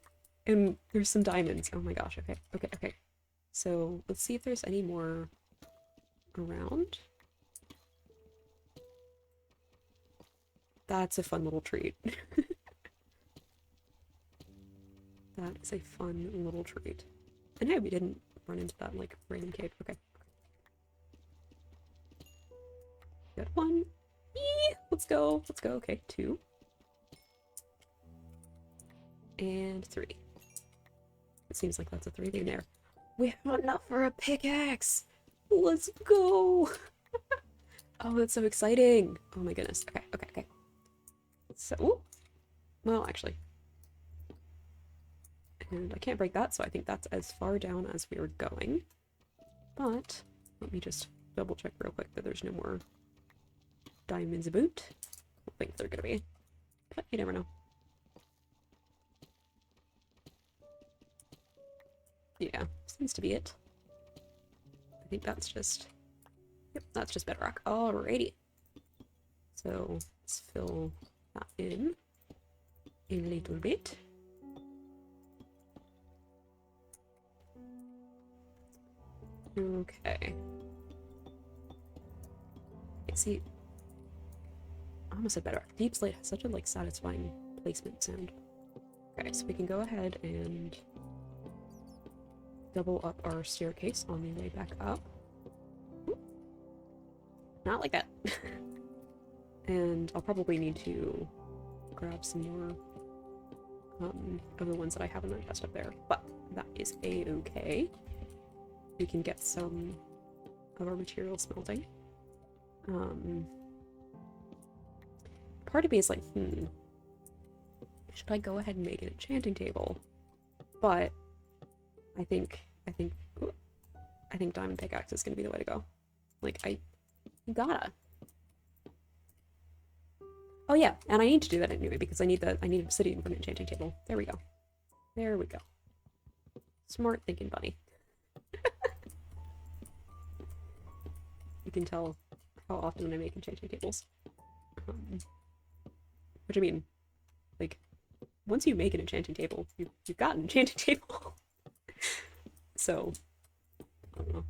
and there's some diamonds. Oh my gosh, okay, okay, okay. So let's see if there's any more around. That's a fun little treat. That is a fun little treat. And hey, we didn't run into that, like, random cave. Okay. Good one. Eee, let's go. Let's go. Okay, 2. And 3. It seems like that's a 3 in there. We have enough for a pickaxe! Let's go! Oh, that's so exciting! Oh my goodness. Okay, okay, okay. So, ooh. Well, actually. And I can't break that, so I think that's as far down as we were going. But, let me just double check real quick that there's no more diamonds about. I don't think they're gonna be. But you never know. Yeah, seems to be it. I think that's just... Yep, that's just bedrock. Alrighty. So, let's fill that in a little bit. Okay. See, I almost said bedrock. Deep slate has such a, like, satisfying placement sound. Okay, so we can go ahead and double up our staircase on the way back up. Ooh. Not like that. And I'll probably need to grab some more of the ones that I have in my chest up there, but that is a-okay. We can get some of our material smelting. Part of me is like, should I go ahead and make an enchanting table? But I think diamond pickaxe is gonna be the way to go. Like, you gotta. Oh yeah, and I need to do that anyway because I need obsidian for an enchanting table. There we go. There we go. Smart thinking, bunny. You can tell how often I make enchanting tables. Which, I mean, like, once you make an enchanting table, you've got an enchanting table. So, I don't know.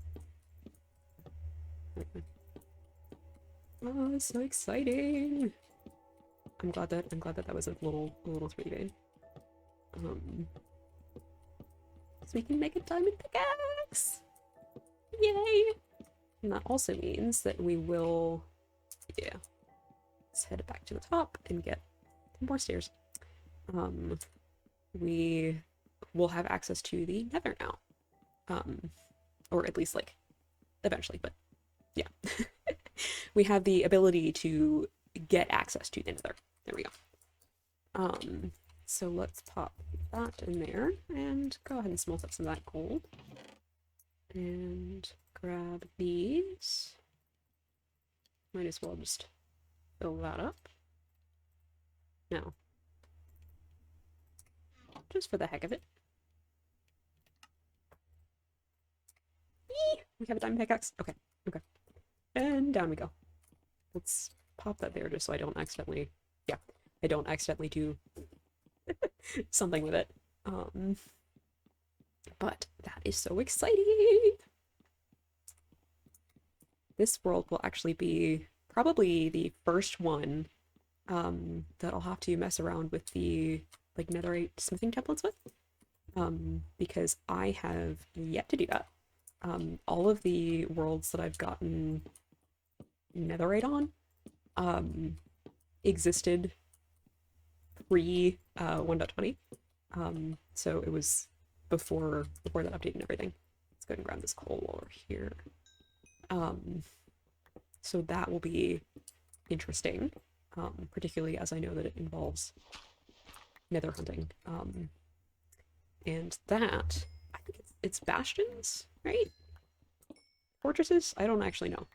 Okay. Oh, so exciting! I'm glad that that was a little 3 vein. So we can make a diamond pickaxe! Yay! And that also means that we will, yeah, let's head back to the top and get more stairs. We will have access to the nether now. Or at least, like, eventually, but yeah. We have the ability to get access to the nether. There we go. So let's pop that in there and go ahead and smelt up some of that gold. And grab these. Might as well just fill that up. No. Just for the heck of it. Eee! We have a diamond pickaxe. Okay, okay. And down we go. Let's pop that there just so I don't accidentally... Yeah, I don't accidentally do something with it. But that is so exciting! This world will actually be probably the first one that I'll have to mess around with the, like, netherite smithing templates with. Because I have yet to do that. All of the worlds that I've gotten netherite on existed pre 1.20. So it was before that update and everything. Let's go ahead and grab this coal over here. So that will be interesting, particularly as I know that it involves nether hunting. And that, I think it's bastions, right? Fortresses? I don't actually know.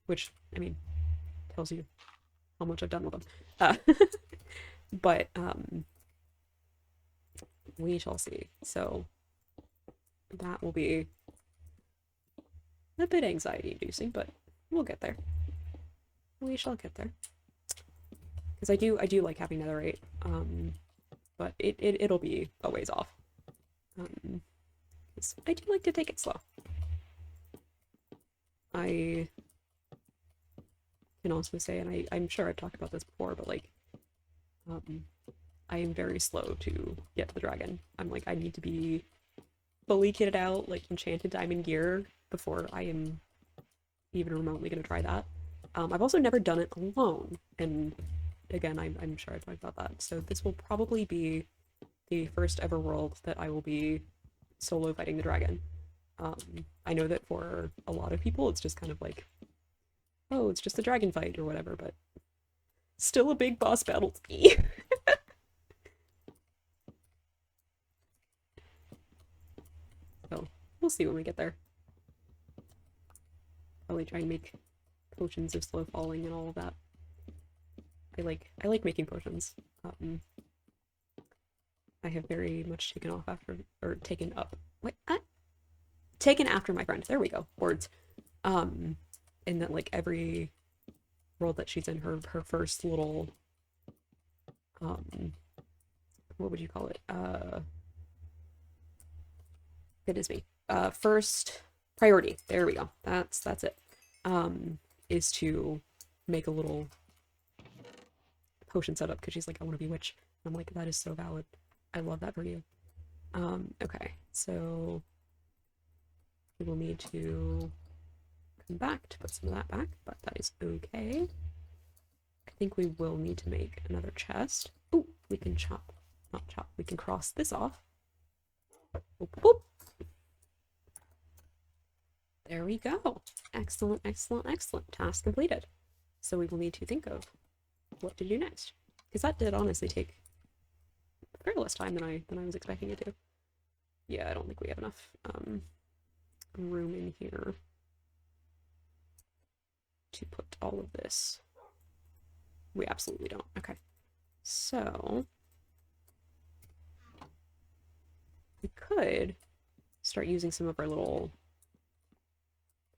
Which, I mean, tells you how much I've done with them. But, we shall see. So, that will be a bit anxiety-inducing, but we'll get there. We shall get there. Because I do like having netherite, but it'll be a ways off. 'Cause I do like to take it slow. I can also say, and I'm sure I've talked about this before, but like, I am very slow to get to the dragon. I'm like, I need to be fully kitted out, like enchanted diamond gear, before I am even remotely going to try that. I've also never done it alone, and again, I'm sure I've talked about that. So this will probably be the first ever world that I will be solo fighting the dragon. I know that for a lot of people, it's just kind of like, oh, it's just a dragon fight or whatever, but still a big boss battle to me. So we'll see when we get there. Probably try and make potions of slow falling and all of that. I like making potions. I have very much taken off after, or taken up. Wait, taken after my friend. There we go. Words. In that like every world that she's in, her first little, what would you call it? Goodness me. First priority. There we go. That's it. Is to make a little potion setup because she's like, I want to be witch. And I'm like, that is so valid. I love that for you. Okay, so we will need to come back to put some of that back, but that is okay. I think we will need to make another chest. Ooh, we can not chop, we can cross this off. Boop, boop. There we go. Excellent, excellent, excellent. Task completed. So we will need to think of what to do next. Because that did honestly take far less time than I was expecting it to. Yeah, I don't think we have enough room in here to put all of this. We absolutely don't. Okay. So we could start using some of our little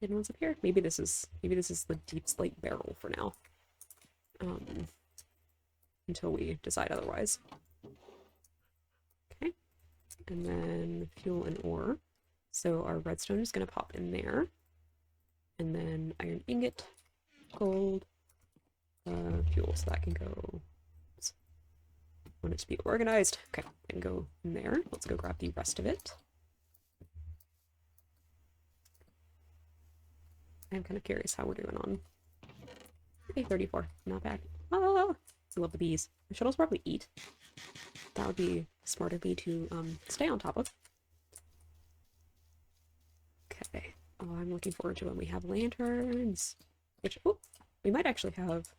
hidden ones up here. Maybe this is the deep slate barrel for now. Until we decide otherwise. Okay. And then fuel and ore. So our redstone is going to pop in there. And then iron ingot, gold, fuel, so that can go. I want it to be organized. Okay, and go in there. Let's go grab the rest of it. I'm kind of curious how we're doing on. Okay, 34. Not bad. Ah, I love the bees. I should also probably eat. That would be smart of me to stay on top of. Okay. Oh, I'm looking forward to when we have lanterns. Which, oh, we might actually have.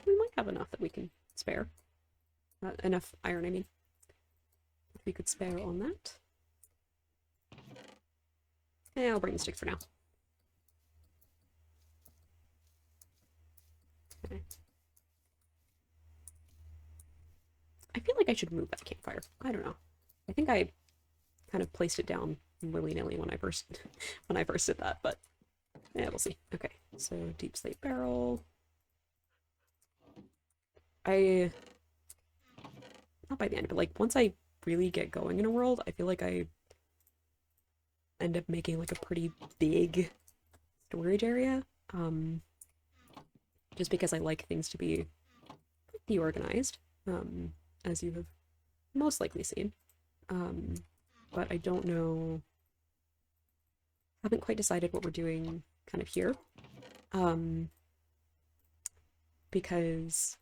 We might have enough that we can spare. Enough iron, I mean. If we could spare on that. Yeah, I'll bring the sticks for now. Okay. I feel like I should move that campfire. I don't know. I think I kind of placed it down willy-nilly when I first did that, but yeah, we'll see. Okay, so deep slate barrel. Not by the end, but like once I really get going in a world, I feel like I end up making like a pretty big storage area. Just because I like things to be pretty organized, as you have most likely seen. But I don't know, haven't quite decided what we're doing kind of here. Because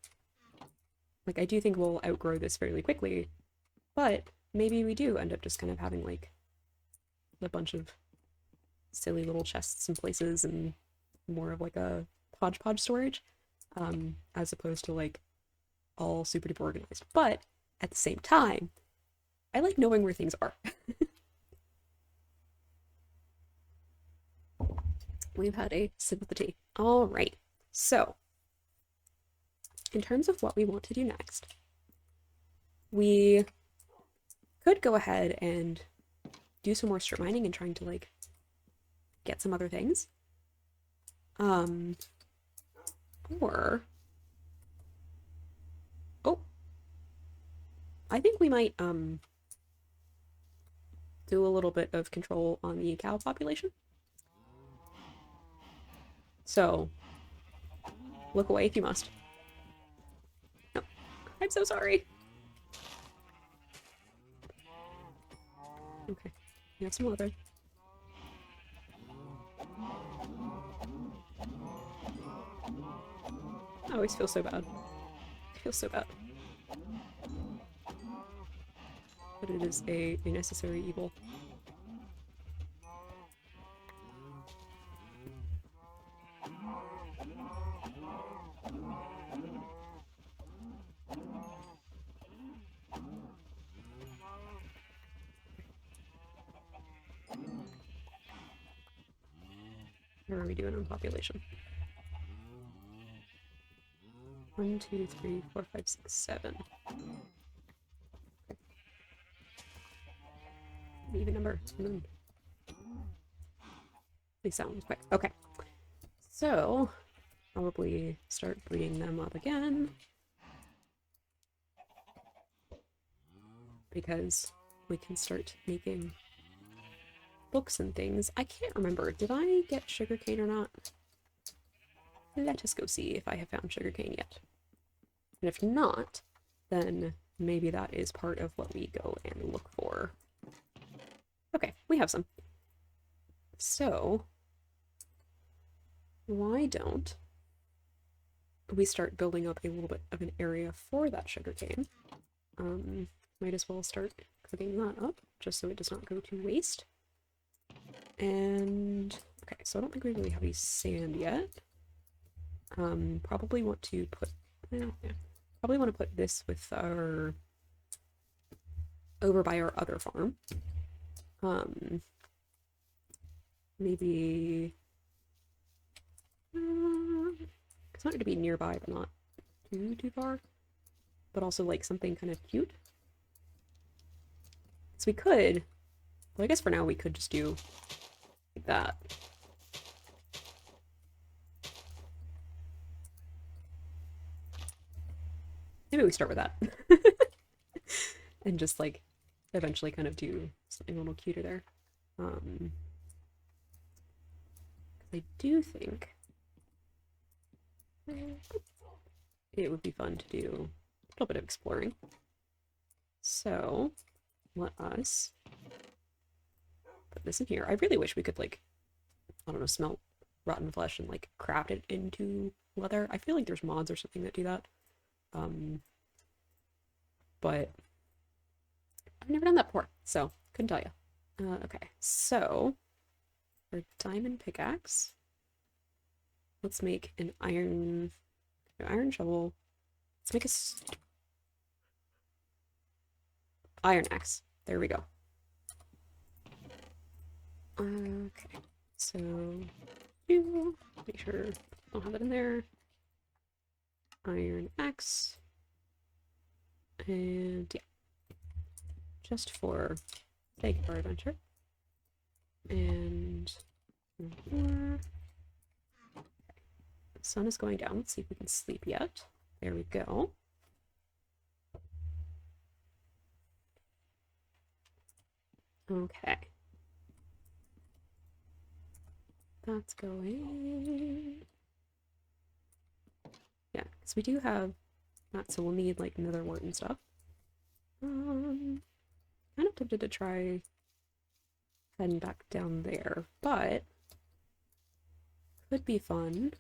like I do think we'll outgrow this fairly quickly, but maybe we do end up just kind of having like a bunch of silly little chests and places and more of like a hodgepodge storage, as opposed to like all super duper organized. But at the same time, I like knowing where things are. We've had a sip of the tea. All right, so in terms of what we want to do next, we could go ahead and do some more strip mining and trying to like get some other things. Or, oh, I think we might do a little bit of control on the cow population. So, look away if you must. No, I'm so sorry. Okay, we have some leather. I always feel so bad. I feel so bad. But it is a necessary evil. What are we doing on population? 1, 2, 3, 4, 5, 6, 7. Okay. Even number. At least that one's quick. Okay. So, probably start breeding them up again. Because we can start making books and things. I can't remember. Did I get sugarcane or not? Let us go see if I have found sugarcane yet. And if not, then maybe that is part of what we go and look for. Okay, we have some. So, why don't we start building up a little bit of an area for that sugarcane? Might as well start cooking that up, just so it does not go to waste. And, okay, so I don't think we really have any sand yet. Probably want to put, yeah, probably want to put this with our, over by our other farm. Maybe, it's not going to be nearby, but not too far. But also like something kind of cute. So we could, well, I guess for now we could just do like that. Maybe we start with that. And just like eventually kind of do something a little cuter there. I do think it would be fun to do a little bit of exploring. So let us put this in here. I really wish we could like, I don't know, smelt rotten flesh and like craft it into leather. I feel like there's mods or something that do that. But I've never done that before, so couldn't tell you. Okay, so for diamond pickaxe, let's make an iron shovel. Let's make a iron axe. There we go. Okay, so make sure I'll have it in there. Iron axe. And yeah, just for sake of our adventure. And the sun is going down. Let's see if we can sleep yet. There we go. Okay. That's going. Yeah, because we do have that, so we'll need like nether wart and stuff. Kind of tempted to try heading back down there, but could be fun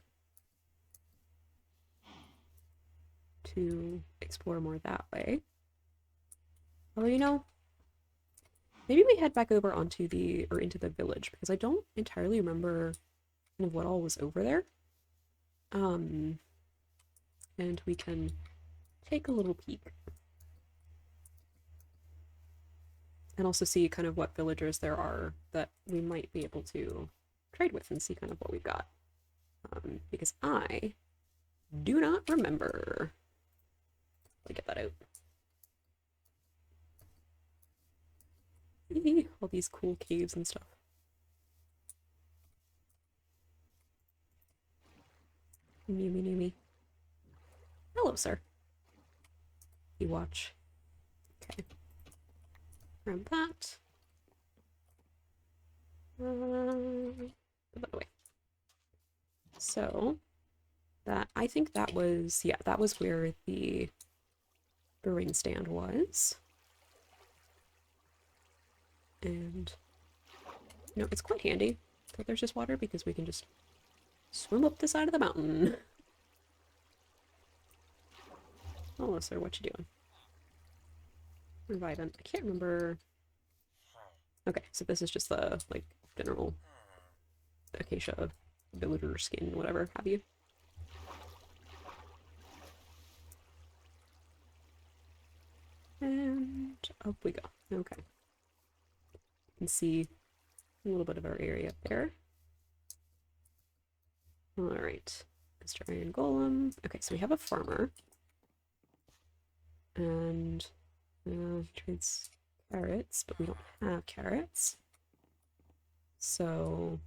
to explore more that way. Although, you know, maybe we head back over onto the, or into the village, because I don't entirely remember kind of what all was over there. And we can take a little peek. And also see kind of what villagers there are that we might be able to trade with and see kind of what we've got. Because I do not remember. Let me get that out. All these cool caves and stuff. Yumi Numi. Hello, sir. You watch. Okay. Grab that. Put that away. So, that, I think that was, yeah, that was where the brewing stand was. And, you know, it's quite handy that there's just water because we can just swim up the side of the mountain. Hello, sir, what you doing? Reviving. I can't remember. Okay, so this is just the, like, general acacia villager skin, whatever have you. And up we go. Okay. You can see a little bit of our area up there. Alright. Mr. Iron Golem. Okay, so we have a farmer. And trades carrots, but we don't have carrots. So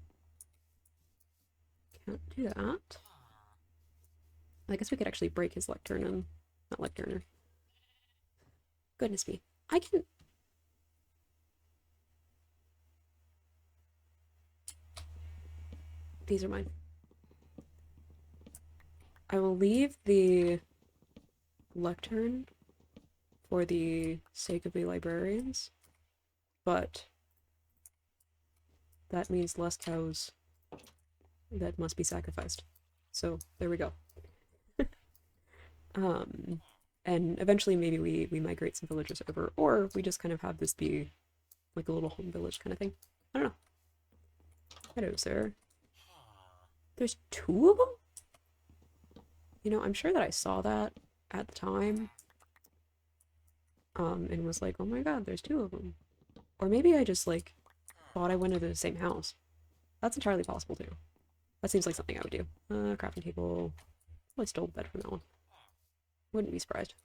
can't do that. I guess we could actually break his lectern and not lectern. Goodness me. I can. These are mine. I will leave the lectern for the sake of the librarians, but that means less cows that must be sacrificed. So there we go. And eventually maybe we migrate some villagers over, or we just kind of have this be like a little home village kind of thing. I don't know. Hello, sir. There's 2 of them? You know, I'm sure that I saw that at the time. And was like, oh my god, there's 2 of them. Or maybe I just, like, thought I went into the same house. That's entirely possible, too. That seems like something I would do. Crafting table. Probably stole the bed from that one. Wouldn't be surprised.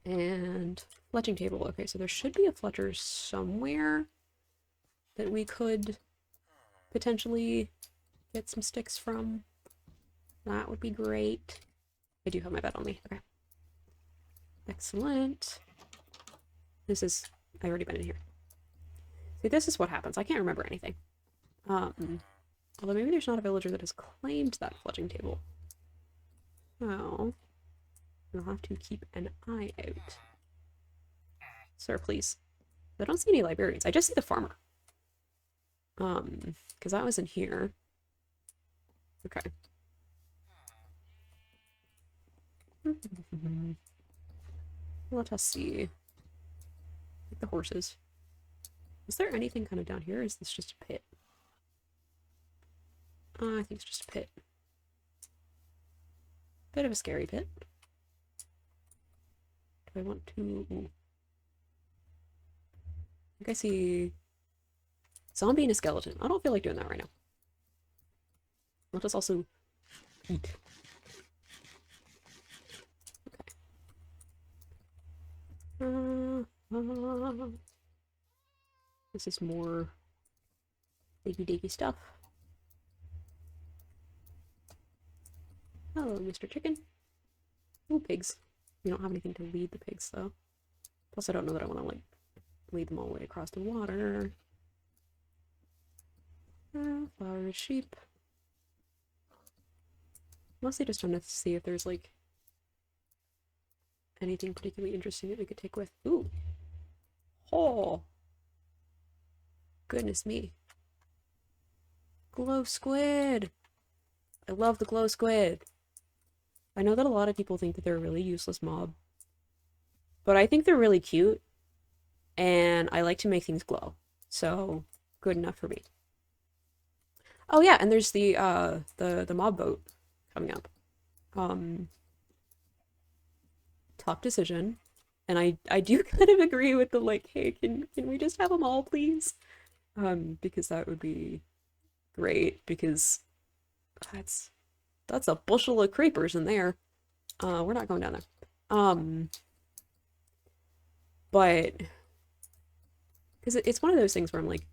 And fletching table. Okay, so there should be a fletcher somewhere that we could potentially get some sticks from. That would be great. I do have my bed on me. Okay. Excellent. This is... I've already been in here. See, this is what happens. I can't remember anything. Although maybe there's not a villager that has claimed that fletching table. So... We'll have to keep an eye out. Sir, please. I don't see any librarians. I just see the farmer. Because that was in here. Okay. Let us see. Like the horses. Is there anything kind of down here? Or is this just a pit? I think it's just a pit. Bit of a scary pit. Do I want to... Ooh. I think I see... Zombie and a skeleton. I don't feel like doing that right now. Let us also eat. Okay. This is more diggy stuff. Hello, Mr. Chicken. Ooh, pigs. We don't have anything to lead the pigs, though. Plus, I don't know that I want to, like, lead them all the way across the water. Flowers, sheep. Mostly just trying to see if there's, like, anything particularly interesting that we could take with. Ooh. Oh. Goodness me. Glow squid. I love the glow squid. I know that a lot of people think that they're a really useless mob, but I think they're really cute, and I like to make things glow, so good enough for me. Oh yeah, and there's the mob boat coming up. Tough decision, and I do kind of agree with the like, hey, can we just have them all, please? Because that would be great, because that's a bushel of creepers in there. We're not going down there. But because it's one of those things where I'm like,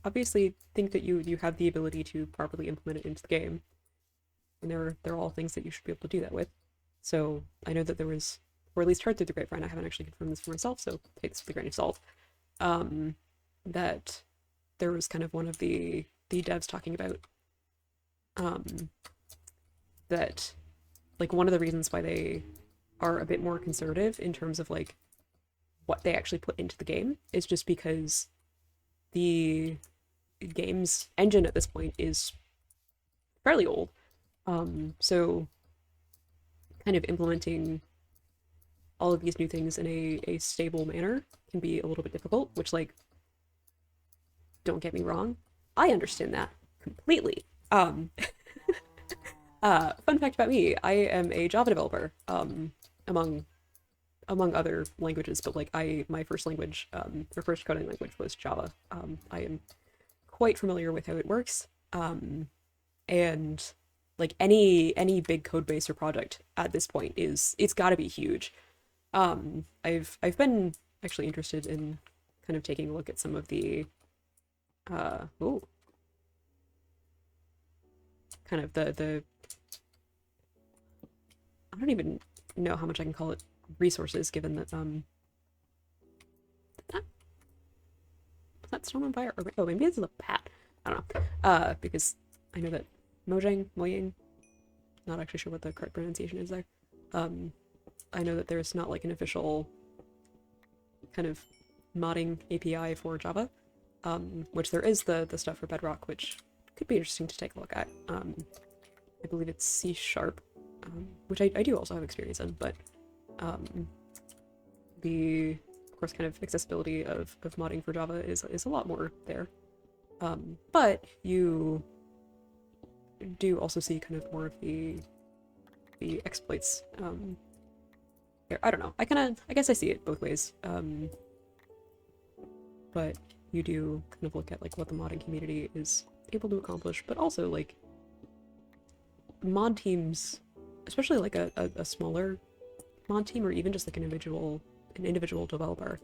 obviously think that you have the ability to properly implement it into the game, and they're all things that you should be able to do that with. So I know that there was, or at least heard through the grapevine, I haven't actually confirmed this for myself, so take this with a grain of salt, that there was kind of one of the devs talking about that like one of the reasons why they are a bit more conservative in terms of like what they actually put into the game is just because the game's engine at this point is fairly old. So kind of implementing all of these new things in a stable manner can be a little bit difficult, which, like, don't get me wrong, I understand that completely. Fun fact about me, I am a Java developer, among other languages, but like my first language, or first coding language was Java. I am quite familiar with how it works. And like any big code base or project at this point it's got to be huge. I've been actually interested in kind of taking a look at some of the oh, kind of the I don't even know how much I can call it resources, given that that, was that storm on fire, or oh, maybe it's a bat. I don't know. Because I know that Mojang, not actually sure what the correct pronunciation is there. I know that there's not like an official kind of modding API for Java, which there is the stuff for Bedrock, which could be interesting to take a look at. I believe it's C#, which I do also have experience in, but the, of course, kind of accessibility of modding for Java is a lot more there. But you do also see kind of more of the exploits. I don't know. I guess I see it both ways. But you do kind of look at like what the modding community is able to accomplish, but also like mod teams, especially like a smaller mod team, or even just like an individual developer,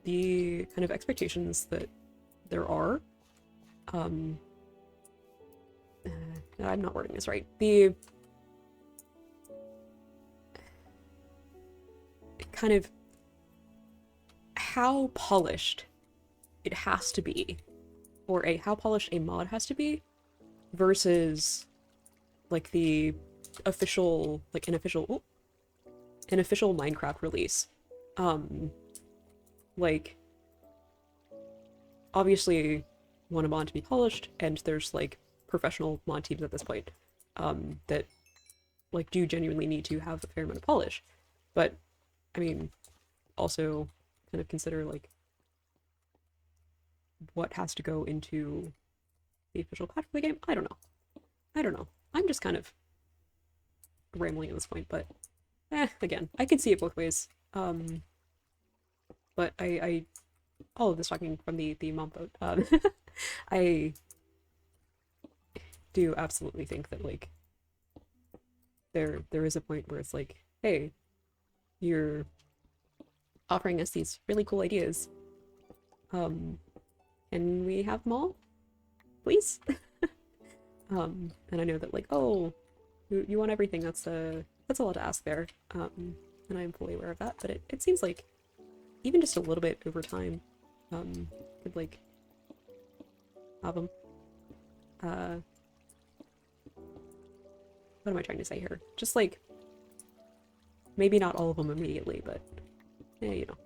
the kind of expectations that there are, I'm not wording this right, the kind of how polished it has to be, or how polished a mod has to be, versus like the official, like an official Minecraft release. Like, obviously want a mod to be polished, and there's like professional mod teams at this point that like do genuinely need to have a fair amount of polish. But I mean, also kind of consider like what has to go into the official patch for the game. I don't know. I'm just kind of rambling at this point, but again, I can see it both ways. But I all of this talking from the mom boat. I do absolutely think that like there is a point where it's like, hey, you're offering us these really cool ideas. Can we have them all, please? And I know that like, oh, you want everything. That's a lot to ask there. And I'm fully aware of that. But it seems like even just a little bit over time, could like have them. What am I trying to say here? Just like maybe not all of them immediately, but yeah, you know,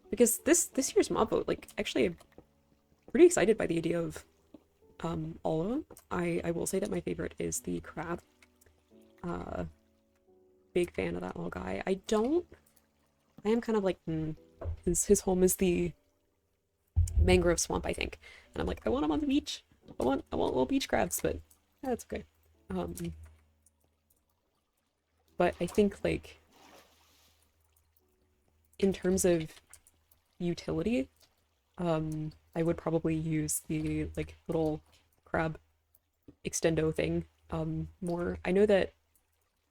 because this year's mob vote, like, actually I'm pretty excited by the idea of all of them. I will say that my favorite is the crab. Big fan of that little guy. I am kind of like, his home is the mangrove swamp, I think, and I'm like, I want him on the beach. I want little beach crabs, but that's okay. But I think like in terms of utility, I would probably use the like little crab extendo thing more. I know that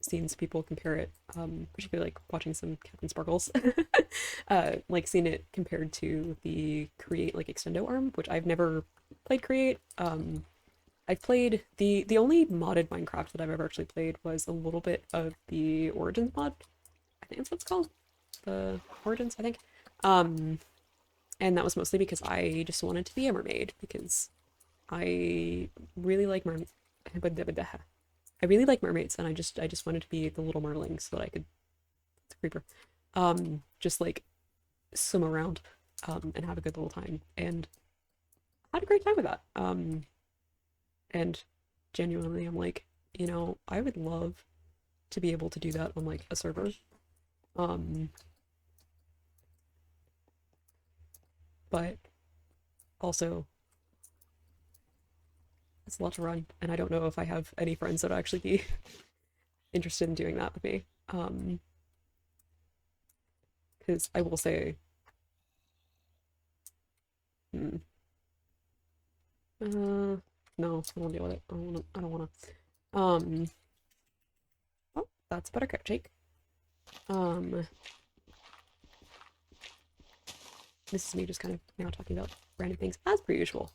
seen some people compare it, particularly like watching some Captain Sparkles, Like seeing it compared to the Create like Extendo arm, which I've never played Create. I've played the only modded Minecraft that I've ever actually played was a little bit of the Origins mod. I think that's what it's called. The Origins, I think. And that was mostly because I just wanted to be a mermaid because I really like mermaids. I really like mermaids, and I just wanted to be the little merling so that I could, it's a creeper, just like swim around, and have a good little time, and I had a great time with that. And genuinely, I'm like, you know, I would love to be able to do that on like a server. But also it's a lot to run, and I don't know if I have any friends that would actually be interested in doing that with me. Because I will say, hmm, no, I don't want to deal with it. I don't want to. Oh, that's buttercup Jake. This is me just kind of now talking about random things as per usual.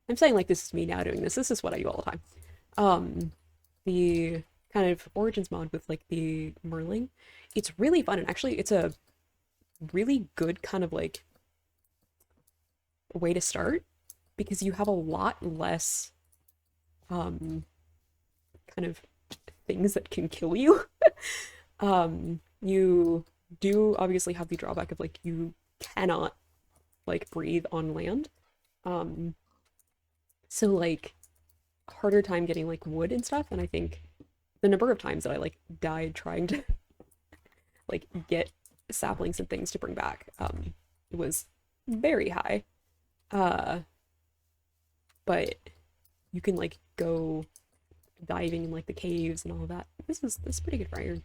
I'm saying like this is me now doing this. This is what I do all the time. The kind of Origins mod with like the Merling, it's really fun, and actually it's a really good kind of like way to start because you have a lot less kind of things that can kill you. You do obviously have the drawback of like you cannot like breathe on land. So like harder time getting like wood and stuff, and I think the number of times that I like died trying to like get saplings and things to bring back it was very high. But you can like go diving in like the caves and all of that. This is pretty good for iron.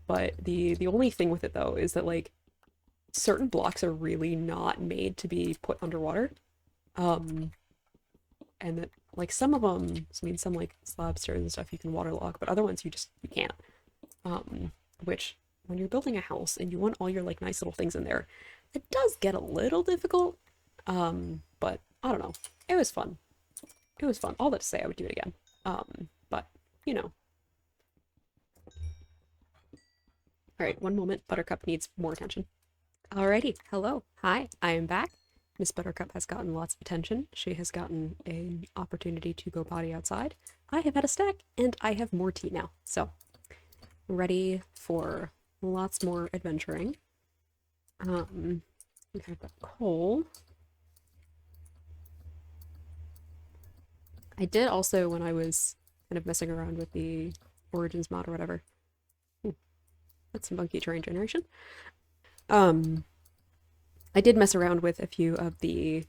But the only thing with it though is that like certain blocks are really not made to be put underwater. And that like some of them, I mean some like slab stairs and stuff you can waterlog, but other ones you can't. Which when you're building a house and you want all your like nice little things in there, it does get a little difficult. But I don't know. It was fun. It was fun. All that to say I would do it again. But you know. Alright, one moment. Buttercup needs more attention. Alrighty, hello. Hi, I am back. Miss Buttercup has gotten lots of attention. She has gotten an opportunity to go potty outside. I have had a snack, and I have more tea now. So, ready for lots more adventuring. Okay, I've got coal. I did also, when I was kind of messing around with the Origins mod or whatever. Ooh, that's some funky terrain generation. I did mess around with a few of the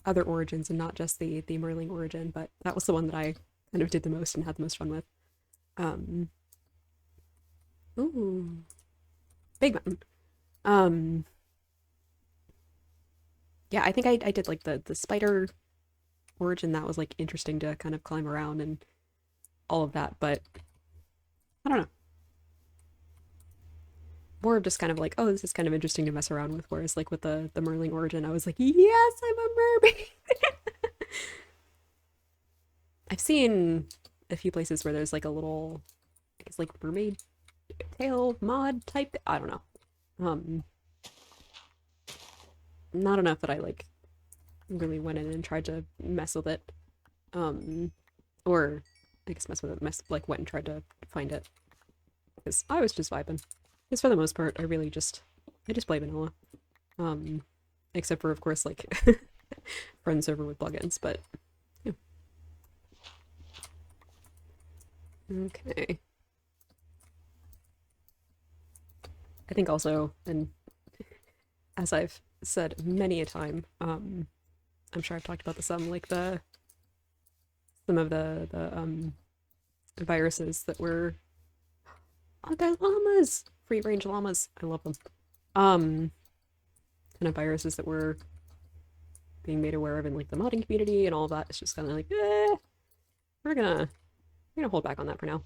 other origins and not just the Merling origin, but that was the one that I kind of did the most and had the most fun with. Ooh, big mountain. Yeah, I think I did like the spider origin. That was like interesting to kind of climb around and all of that, but I don't know. More of just kind of like, oh, this is kind of interesting to mess around with. Whereas like with the Merling origin, I was like, yes, I'm a mermaid. I've seen a few places where there's like a little, I guess like mermaid tail mod type. I don't know. Not enough that I like really went in and tried to mess with it. Or I guess mess with it, like went and tried to find it. Because I was just vibing. Because for the most part, I just play vanilla. Except for, of course, like, friend server with plugins, but, yeah. Okay. I think also, and as I've said many a time, I'm sure I've talked about this some, like some of the viruses that were, oh, they're llamas! Free range llamas. I love them. Kind of viruses that were being made aware of in like the modding community and all of that. It's just kind of like, we're gonna hold back on that for now.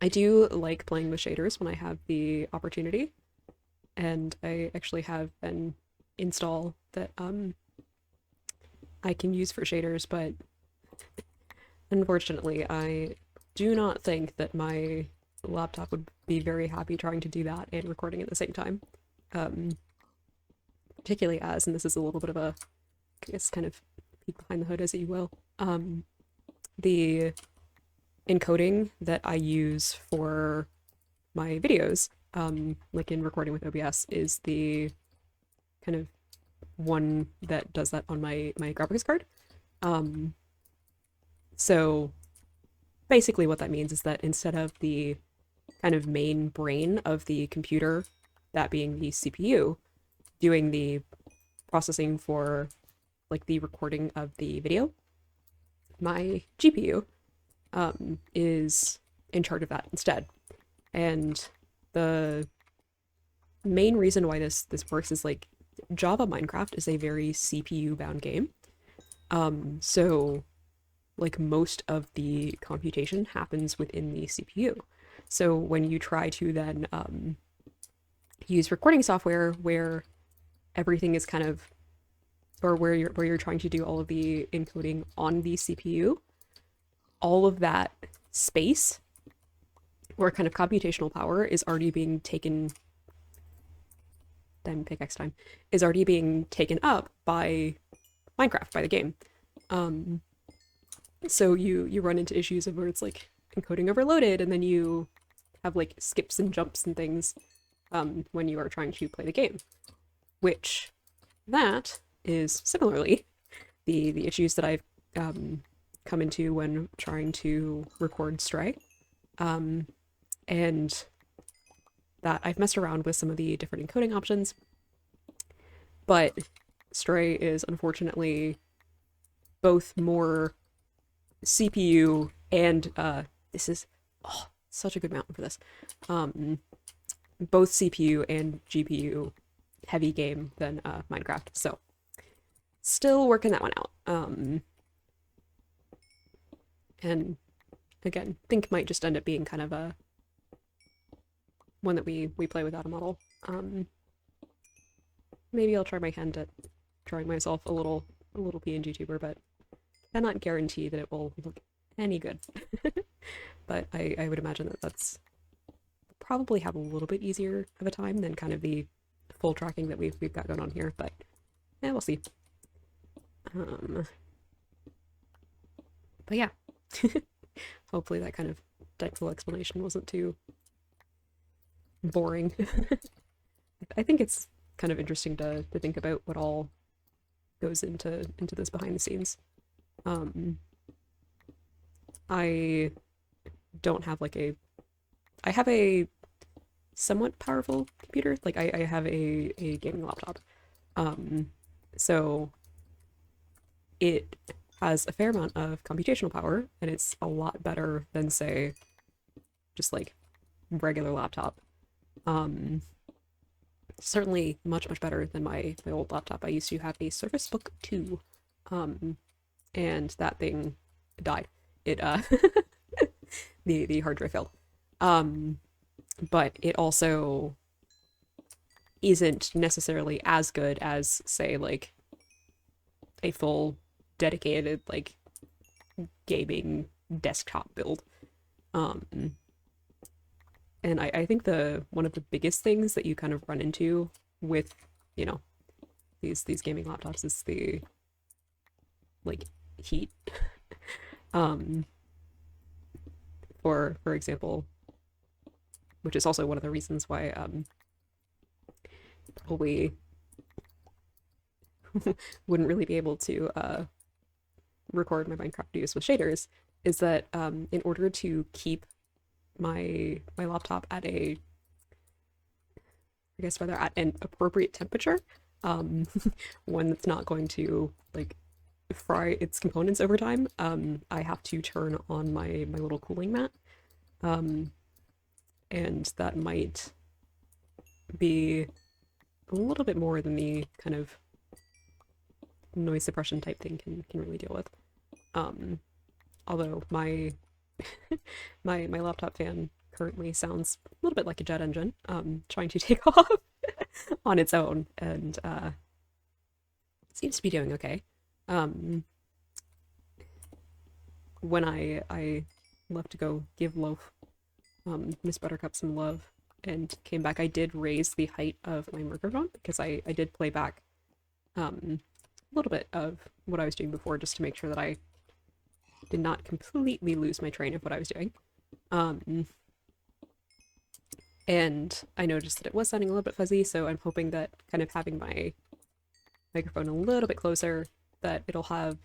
I do like playing with shaders when I have the opportunity, and I actually have an install that I can use for shaders, but unfortunately, I do not think that my laptop would be very happy trying to do that and recording at the same time. Um, Particularly as, and this is a little bit of a, I guess, kind of peek behind the hood as you will, the encoding that I use for my videos, like in recording with OBS, is the kind of one that does that on my graphics card. Um, so basically what that means is that instead of the kind of main brain of the computer, that being the CPU, doing the processing for like the recording of the video, my GPU is in charge of that instead. And the main reason why this works is like Java Minecraft is a very CPU bound game. So like most of the computation happens within the CPU. So when you try to then use recording software where everything is kind of, or where you're trying to do all of the encoding on the CPU, all of that space or kind of computational power is already being taken, then pickaxe time, is already being taken up by Minecraft, by the game. So you run into issues of where it's like encoding overloaded, and then you have like skips and jumps and things when you are trying to play the game, which that is similarly the issues that I've come into when trying to record Stray. And that I've messed around with some of the different encoding options, but Stray is unfortunately both more CPU and this is such a good mountain for this. Both CPU and GPU heavy game than Minecraft. So still working that one out. And again, think might just end up being kind of a one that we play without a model. Maybe I'll try my hand at drawing myself a little PNG tuber, but cannot guarantee that it will look any good. But I would imagine that that's probably have a little bit easier of a time than kind of the full tracking that we've got going on here, but yeah, we'll see. But yeah, hopefully that kind of full explanation wasn't too boring. I think it's kind of interesting to think about what all goes into this behind the scenes. I don't have like I have a somewhat powerful computer. Like I have a gaming laptop. So it has a fair amount of computational power, and it's a lot better than, say, just like regular laptop. Certainly much better than my old laptop. I used to have a Surface Book 2, and that thing died. It the hard drive failed. But it also isn't necessarily as good as, say, like a full dedicated like gaming desktop build. And I think one of the biggest things that you kind of run into with, you know, these gaming laptops is the like heat. For example, which is also one of the reasons why probably wouldn't really be able to record my Minecraft videos with shaders, is that in order to keep my laptop at I guess rather at an appropriate temperature, one that's not going to like fry its components over time, I have to turn on my little cooling mat, and that might be a little bit more than the kind of noise suppression type thing can really deal with. Although my my laptop fan currently sounds a little bit like a jet engine, trying to take off on its own, and seems to be doing okay. When I left to go give Loaf, Miss Buttercup, some love and came back, I did raise the height of my microphone because I did play back a little bit of what I was doing before just to make sure that I did not completely lose my train of what I was doing. And I noticed that it was sounding a little bit fuzzy, so I'm hoping that kind of having my microphone a little bit closer, that it'll have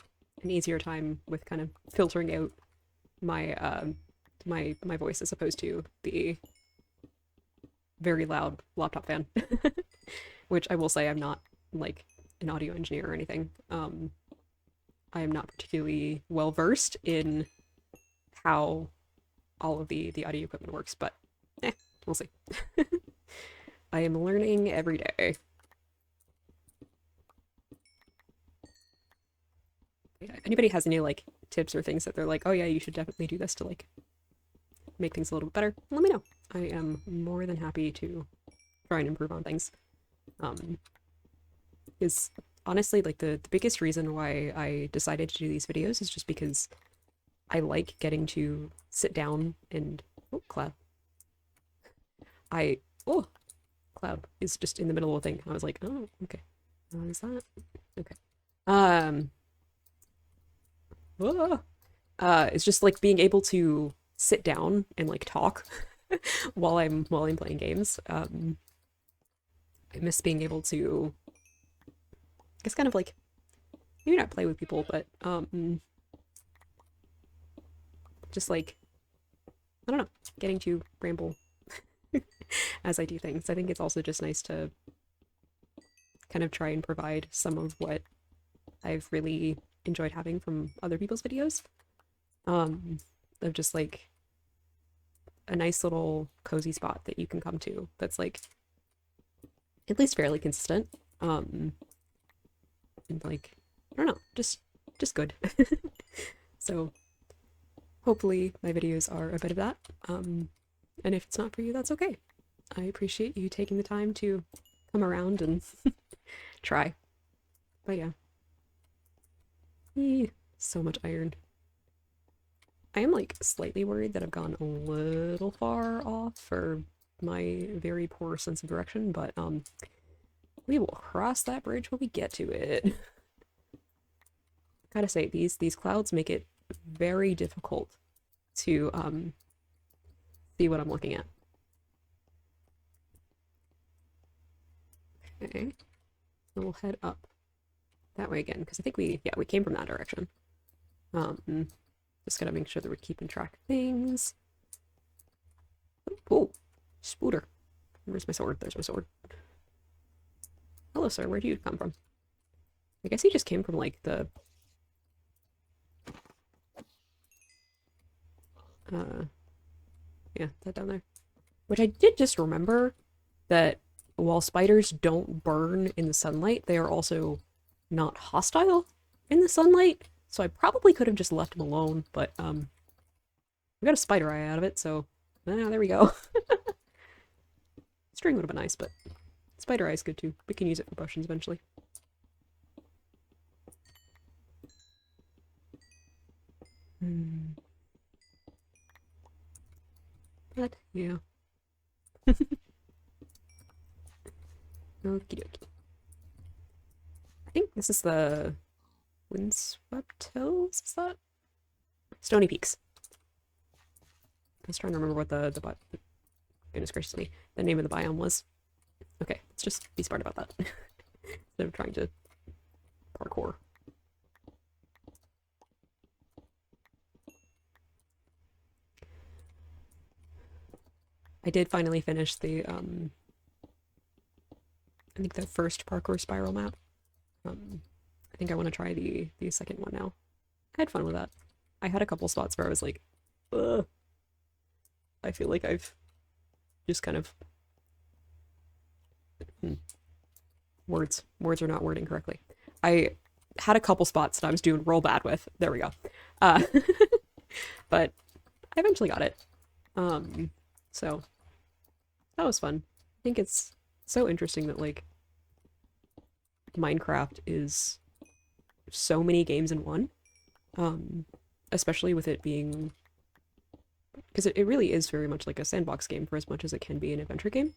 an easier time with kind of filtering out my my voice as opposed to the very loud laptop fan. Which I will say, I'm not like an audio engineer or anything. I am not particularly well versed in how all of the audio equipment works, but we'll see. I am learning every day. Yeah, if anybody has any like tips or things that they're like, oh yeah, you should definitely do this to like make things a little bit better, let me know. I am more than happy to try and improve on things. Is honestly like the biggest reason why I decided to do these videos is just because I like getting to sit down and Cloud. Cloud is just in the middle of a thing. I was like, oh, okay. Is that okay? It's just like being able to sit down and like talk while I'm playing games. I miss being able to, I guess, kind of like maybe not play with people, but just like, I don't know, getting to ramble as I do things. I think it's also just nice to kind of try and provide some of what I've really enjoyed having from other people's videos. Of just like a nice little cozy spot that you can come to that's like at least fairly consistent. And like, I don't know, just good. So hopefully my videos are a bit of that. And if it's not for you, that's okay. I appreciate you taking the time to come around and try. But yeah. So much iron. I am like slightly worried that I've gone a little far off for my very poor sense of direction, but we will cross that bridge when we get to it. Gotta say, these clouds make it very difficult to see what I'm looking at. Okay, so we'll head up that way again, because I think we came from that direction. Just gotta make sure that we're keeping track of things. Oh, Spooter. Where's my sword? There's my sword. Hello, sir. Where do you come from? I guess he just came from, like, the... yeah, that down there. Which I did just remember that while spiders don't burn in the sunlight, they are also not hostile in the sunlight. So I probably could have just left him alone, but we got a spider eye out of it, so there we go. String would have been nice, but spider eye is good too. We can use it for potions eventually. But yeah. Okie dokie. I think this is the Windswept Hills, is that? Stony Peaks. I was trying to remember what the goodness gracious me, the name of the biome was. Okay, let's just be smart about that. Instead of trying to parkour. I did finally finish the, I think the first parkour spiral map. I think I want to try the second one now. I had fun with that. I had a couple spots where I was like, ugh. I feel like I've just kind of... Words are not wording correctly. I had a couple spots that I was doing real bad with. There we go. But I eventually got it. So that was fun. I think it's so interesting that like Minecraft is so many games in one. Um, Especially with it being because it really is very much like a sandbox game for as much as it can be an adventure game.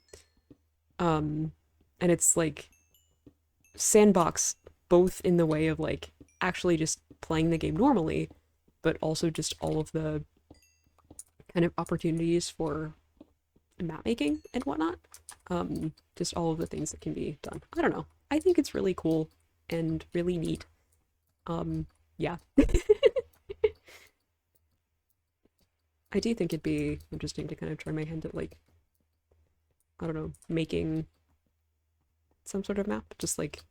Um, and it's like sandbox both in the way of like actually just playing the game normally, but also just all of the kind of opportunities for map making and whatnot. Just all of the things that can be done. I don't know. I think it's really cool and really neat. Yeah. I do think it'd be interesting to kind of try my hand at like, I don't know, making some sort of map, just like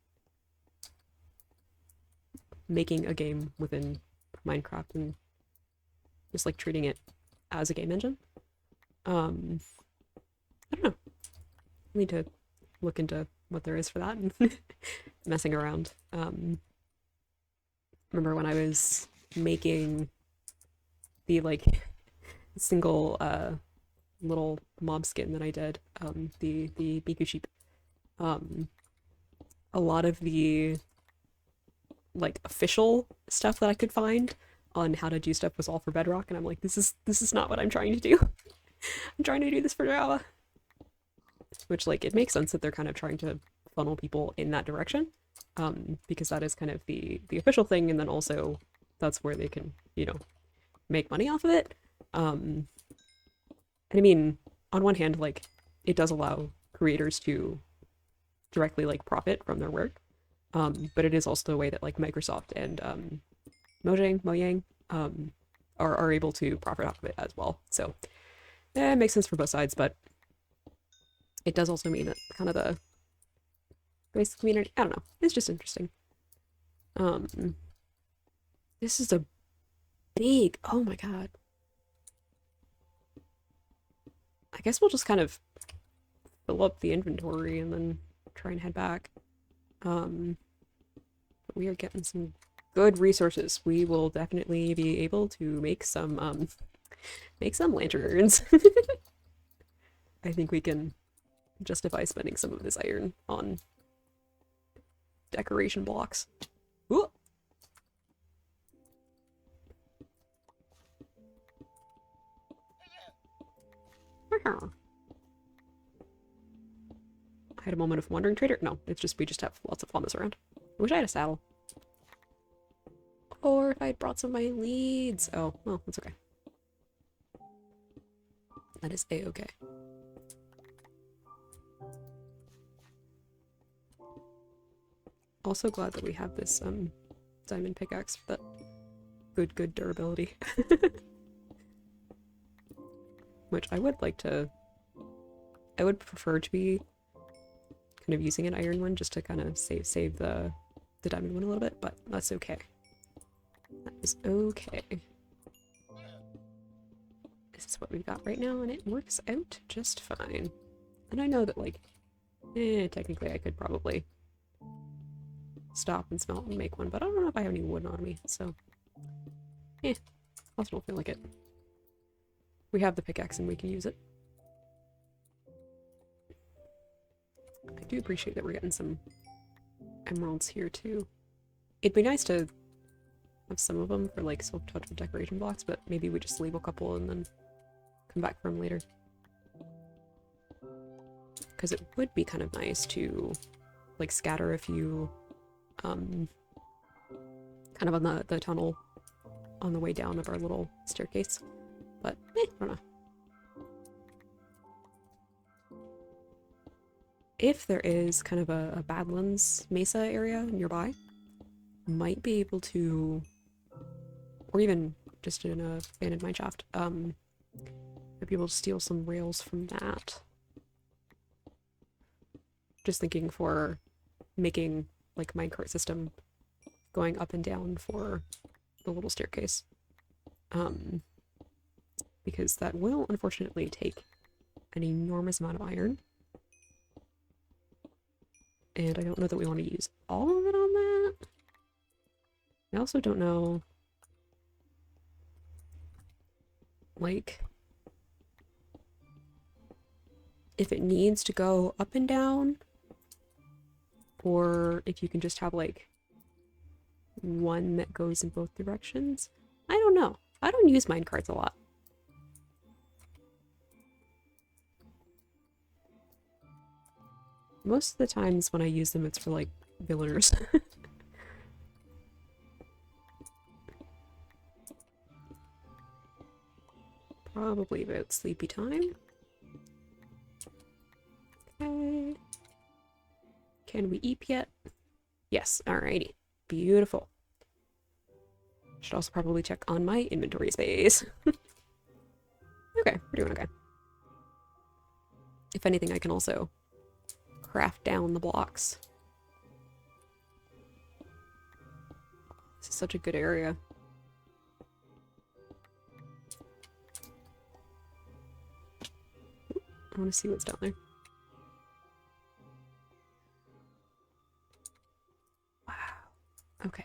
making a game within Minecraft and just like treating it as a game engine. Um, I don't know. I need to look into what there is for that and messing around. Remember when I was making the like single little mob skin that I did, the Biku sheep. A lot of the like official stuff that I could find on how to do stuff was all for Bedrock, and I'm like, this is not what I'm trying to do. I'm trying to do this for Java. Which like it makes sense that they're kind of trying to funnel people in that direction, because that is kind of the official thing, and then also that's where they can make money off of it. And I mean, on one hand, like it does allow creators to directly like profit from their work, but it is also a way that like Microsoft and Mojang are able to profit off of it as well. So it makes sense for both sides, but it does also mean that kind of the basic community, I don't know, it's just interesting. This is a big, oh my god. I guess we'll just kind of fill up the inventory and then try and head back. But we are getting some good resources. We will definitely be able to make some lanterns. I think we can justify spending some of this iron on decoration blocks. Ooh. I had a moment of wandering trader. No, it's just we just have lots of llamas around. I wish I had a saddle. Or if I had brought some of my leads. Oh, well, that's okay. That is a-okay. Also glad that we have this diamond pickaxe for that good durability. Which I would like to... I would prefer to be kind of using an iron one just to kind of save the diamond one a little bit, but that's okay. That is okay. This is what we've got right now, and it works out just fine. And I know that, like, technically I could probably stop and smelt and make one, but I don't know if I have any wood on me, so... also don't feel like it. We have the pickaxe and we can use it. I do appreciate that we're getting some emeralds here, too. It'd be nice to have some of them for, like, silk touch with decoration blocks, but maybe we just leave a couple and then come back for them later. Because it would be kind of nice to, like, scatter a few, kind of on the tunnel on the way down of our little staircase. But, I don't know. If there is kind of a Badlands Mesa area nearby, might be able to, or even just in a abandoned mineshaft, might be able to steal some rails from that. Just thinking for making, like, minecart system going up and down for the little staircase. Because that will unfortunately take an enormous amount of iron. And I don't know that we want to use all of it on that. I also don't know, like, if it needs to go up and down, or if you can just have like one that goes in both directions. I don't know. I don't use minecarts a lot. Most of the times when I use them, it's for like villagers. Probably about sleepy time. Okay. Can we eat yet? Yes, alrighty. Beautiful. Should also probably check on my inventory space. Okay, we're doing okay. If anything, I can also craft down the blocks. This is such a good area. I want to see what's down there. Wow. Okay.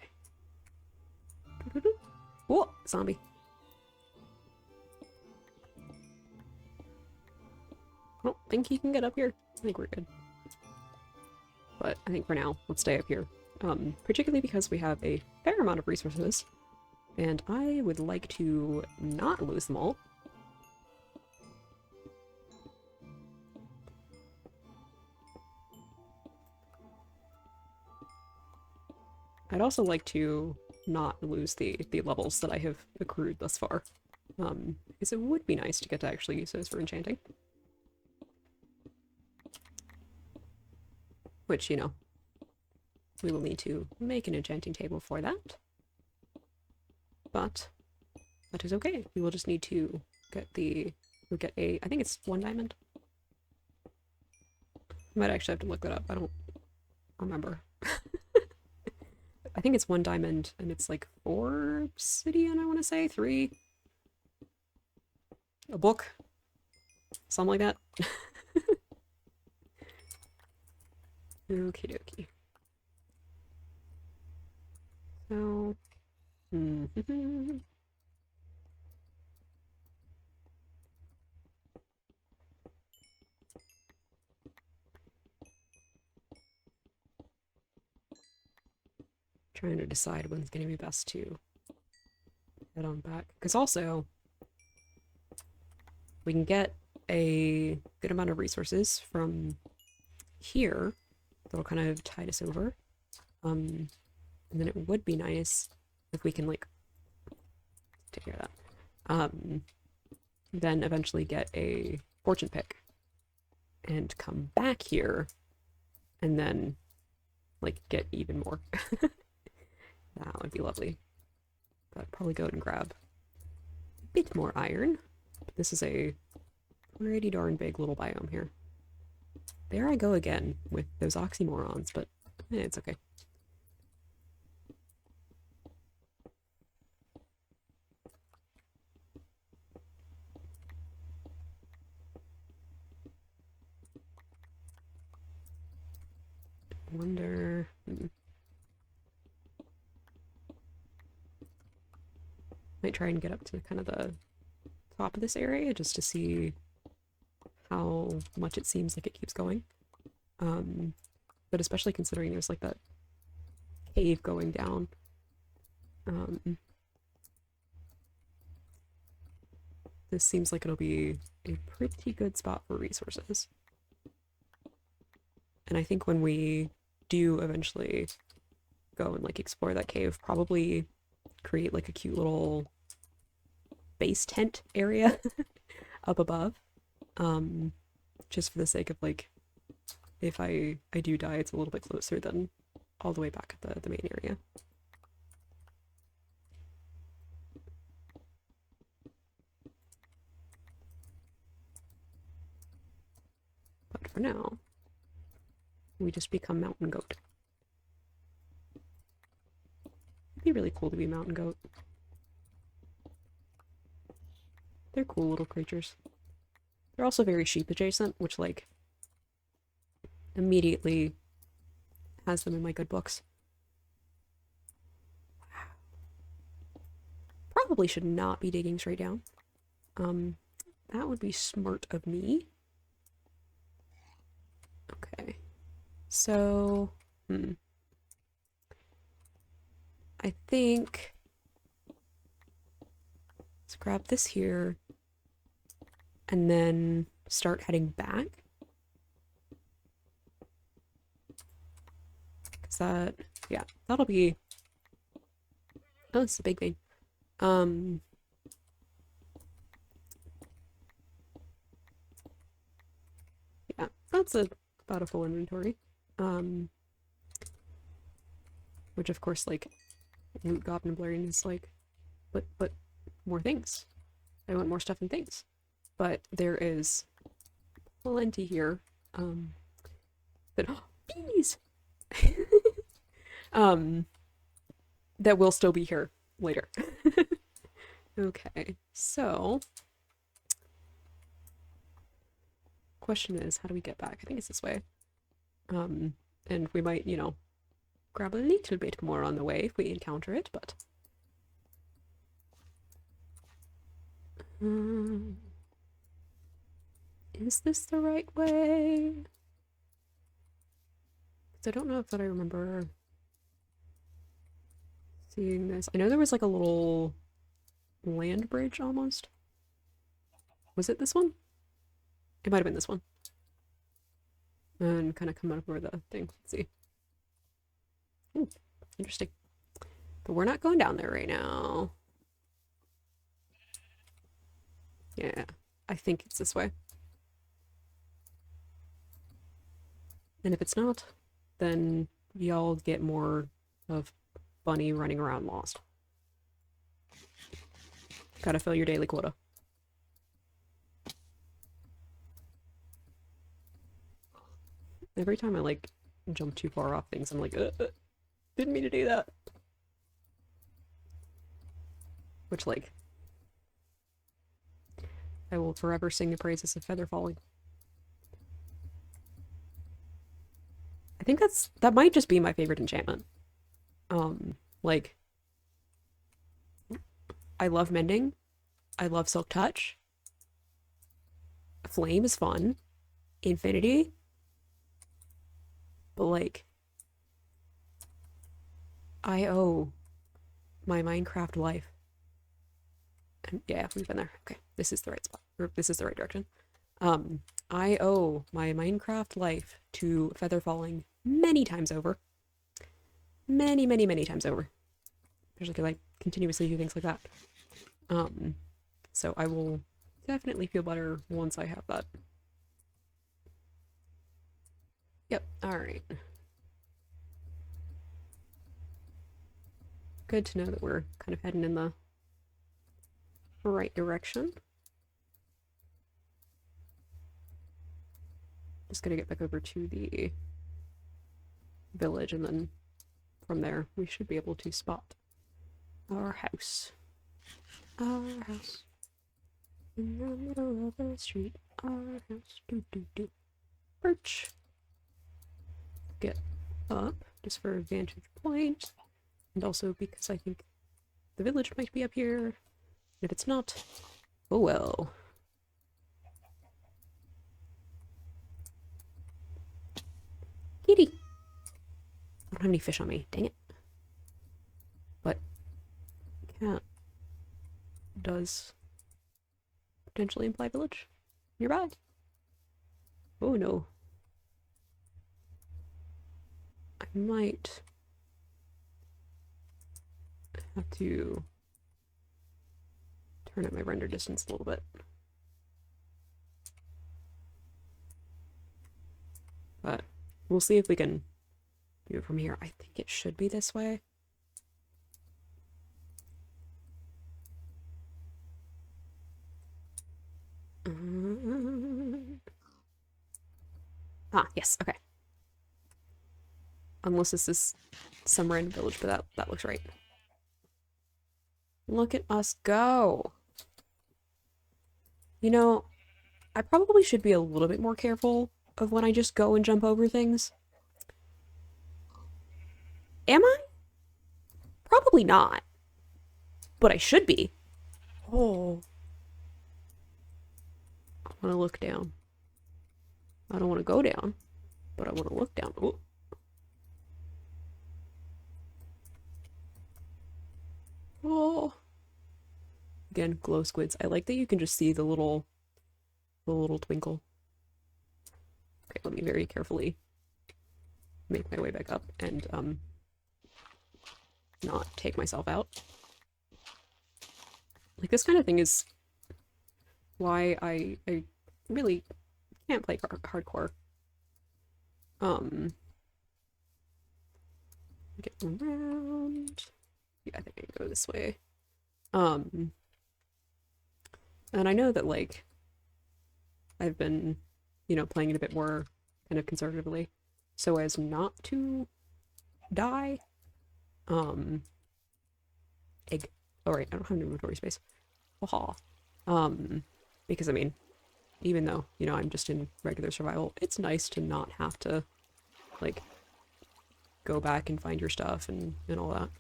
Whoa, zombie. I don't think he can get up here. I think we're good. But I think for now, let's stay up here. Particularly because we have a fair amount of resources, and I would like to not lose them all. I'd also like to not lose the levels that I have accrued thus far, because it would be nice to get to actually use those for enchanting. Which, you know, we will need to make an enchanting table for that. But that is okay. We will just need to get we'll get I think it's 1 diamond. I might actually have to look that up. I don't remember. I think it's 1 diamond and it's like 4 obsidian, I want to say. 3. A book. Something like that. Okie dokie. So, trying to decide when's going to be best to head on back. Because also, we can get a good amount of resources from here that'll kind of tide us over. And then it would be nice if we can, like, take care of that. Then eventually get a fortune pick and come back here and then, like, get even more. That would be lovely. But I'd probably go and grab a bit more iron. But this is a pretty darn big little biome here. There I go again with those oxymorons, but it's okay. Wonder... Might try and get up to kind of the top of this area just to see how much it seems like it keeps going. But especially considering there's like that cave going down. This seems like it'll be a pretty good spot for resources. And I think when we do eventually go and like explore that cave, probably create like a cute little base tent area up above. Just for the sake of like, if I do die, it's a little bit closer than all the way back at the main area. But for now, we just become mountain goat. It'd be really cool to be a mountain goat. They're cool little creatures. They're also very sheep adjacent, which like immediately has them in my good books. Probably should not be digging straight down. That would be smart of me. So, I think let's grab this here and then start heading back. Because that, yeah, that'll be, oh, it's a big thing. Yeah, that's about a full inventory. Which of course, like, loot goblin blurring is like, but more things. I want more stuff and things. But there is plenty here. That bees that will still be here later. Okay, so question is, how do we get back? I think it's this way. And we might, you know, grab a little bit more on the way if we encounter it, but is this the right way? Because I don't know if I remember seeing this. I know there was like a little land bridge almost. Was it this one? It might have been this one. And kind of come over the thing. Let's see. Ooh, interesting. But we're not going down there right now. Yeah, I think it's this way. And if it's not, then y'all get more of Bunny running around lost. Gotta fill your daily quota. Every time I like jump too far off things, I'm like, didn't mean to do that. Which, like, I will forever sing the praises of feather falling. I think that might just be my favorite enchantment. Like, I love mending. I love silk touch. Flame is fun. Infinity. But like, I owe my Minecraft life. And yeah, we've been there. Okay, this is the right spot. Or this is the right direction. I owe my Minecraft life to feather falling many times over. Many, many, many times over. There's like continuously do things like that. So I will definitely feel better once I have that. Yep, alright. Good to know that we're kind of heading in the right direction. Just gonna get back over to the village, and then from there we should be able to spot our house. Our house. In the middle of the street. Our house. Do do do. Birch. Get up just for a vantage point. And also because I think the village might be up here. And if it's not, oh well. Kitty! I don't have any fish on me, dang it. But cat does potentially imply village nearby. Oh no. I might have to turn up my render distance a little bit. But we'll see if we can do it from here. I think it should be this way. Ah, yes, okay. Unless this is some random village, but that looks right. Look at us go. You know, I probably should be a little bit more careful of when I just go and jump over things. Am I? Probably not. But I should be. Oh. I want to look down. I don't want to go down. but I want to look down. Ooh. Oh. Again, glow squids. I like that you can just see the little twinkle. Okay, let me very carefully make my way back up and not take myself out. Like, this kind of thing is why I really can't play hardcore. Get around. Yeah, I think I can go this way. And I know that, like, I've been, you know, playing it a bit more kind of conservatively so as not to die. Egg. Oh, right, I don't have an inventory space. Haha. Because, I mean, even though, you know, I'm just in regular survival, it's nice to not have to, like, go back and find your stuff and all that.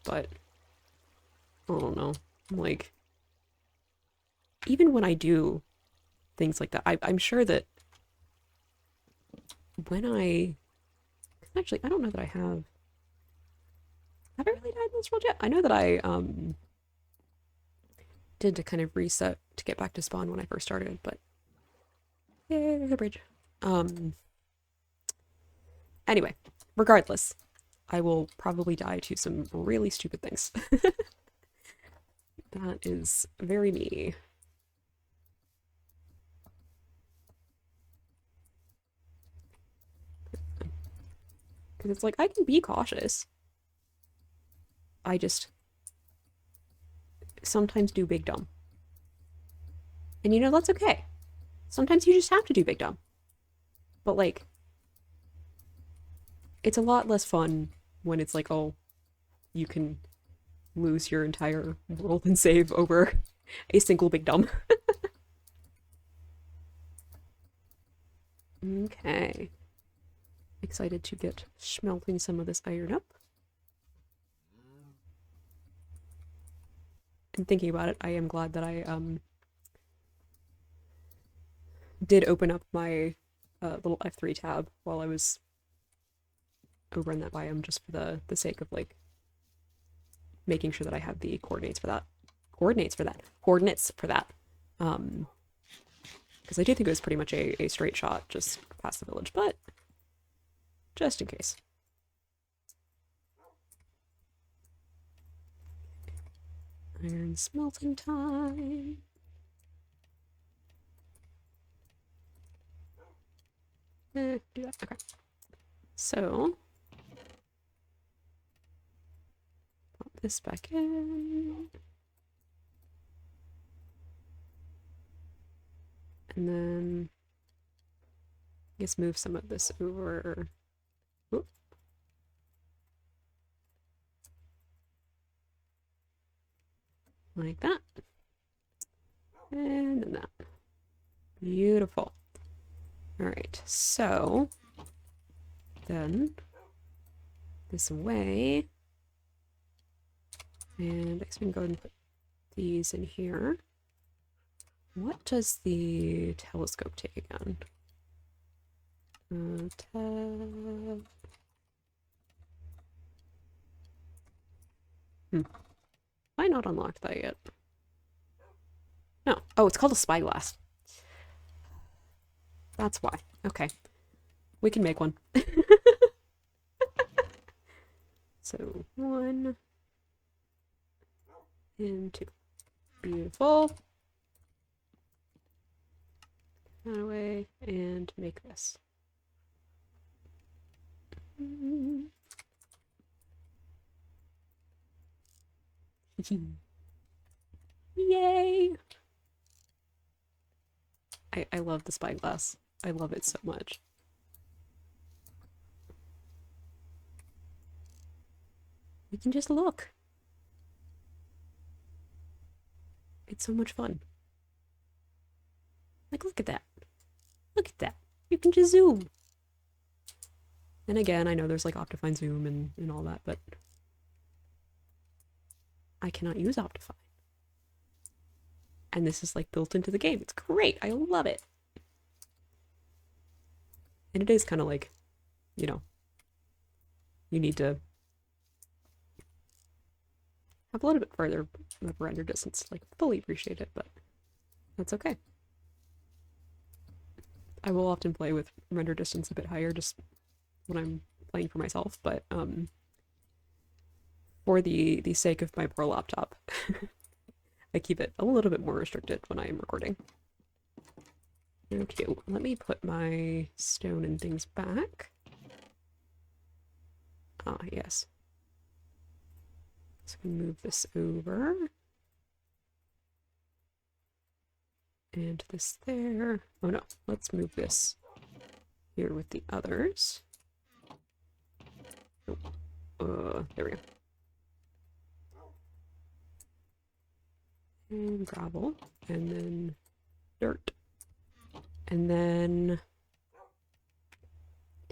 But, I don't know. Like, even when I do things like that, I'm sure that when actually, I don't know that I have I really died in this world yet? I know that I, did to kind of reset to get back to spawn when I first started, but yay, there's a bridge. Anyway, regardless, I will probably die to some really stupid things. That is very me. Because it's like, I can be cautious. I just sometimes do big dumb. And you know, that's okay. Sometimes you just have to do big dumb. But like, it's a lot less fun when it's like, oh, you can lose your entire world and save over a single big dumb. Okay. Excited to get smelting some of this iron up. And thinking about it, I am glad that I did open up my little F3 tab while I was over in that biome, just for the sake of like making sure that I had the coordinates for that. Coordinates for that. Because I do think it was pretty much a straight shot just past the village, but just in case. Iron smelting time. Do that. Okay. So, pop this back in. And then, I guess move some of this over. Oop. Like that. And then that. Beautiful. All right, so then this away. And I guess we can go ahead and put these in here. What does the telescope take again? Tab. Have I not unlocked that yet? No. Oh, it's called a spyglass. That's why. Okay. We can make one. So, 1 and 2. Beautiful. That away and make this. Yay! I love the spyglass. I love it so much. We can just look. It's so much fun. Like, look at that. Look at that. You can just zoom. And again, I know there's like Optifine zoom and all that, but I cannot use Optifine. And this is like built into the game. It's great. I love it. And it is kind of like, you know, you need to have a little bit further of render distance, like fully appreciate it, but that's okay. I will often play with render distance a bit higher just when I'm playing for myself, but for the sake of my poor laptop, I keep it a little bit more restricted when I am recording. Okay, let me put my stone and things back. Ah, yes. So we move this over. And this there. Oh no, let's move this here with the others. There we go. And gravel, and then dirt. And then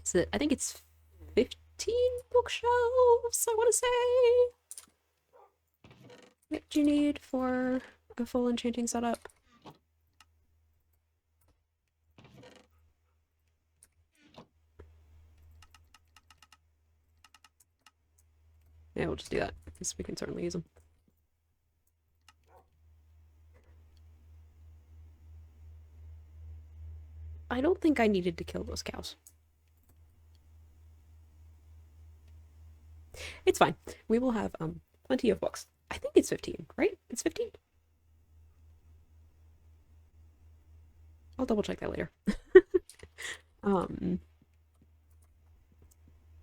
is it, I think it's 15 bookshelves, I want to say. What do you need for a full enchanting setup? Yeah, we'll just do that, because we can certainly use them. I don't think I needed to kill those cows. It's fine. We will have plenty of books. I think it's 15, right? It's 15? I'll double check that later.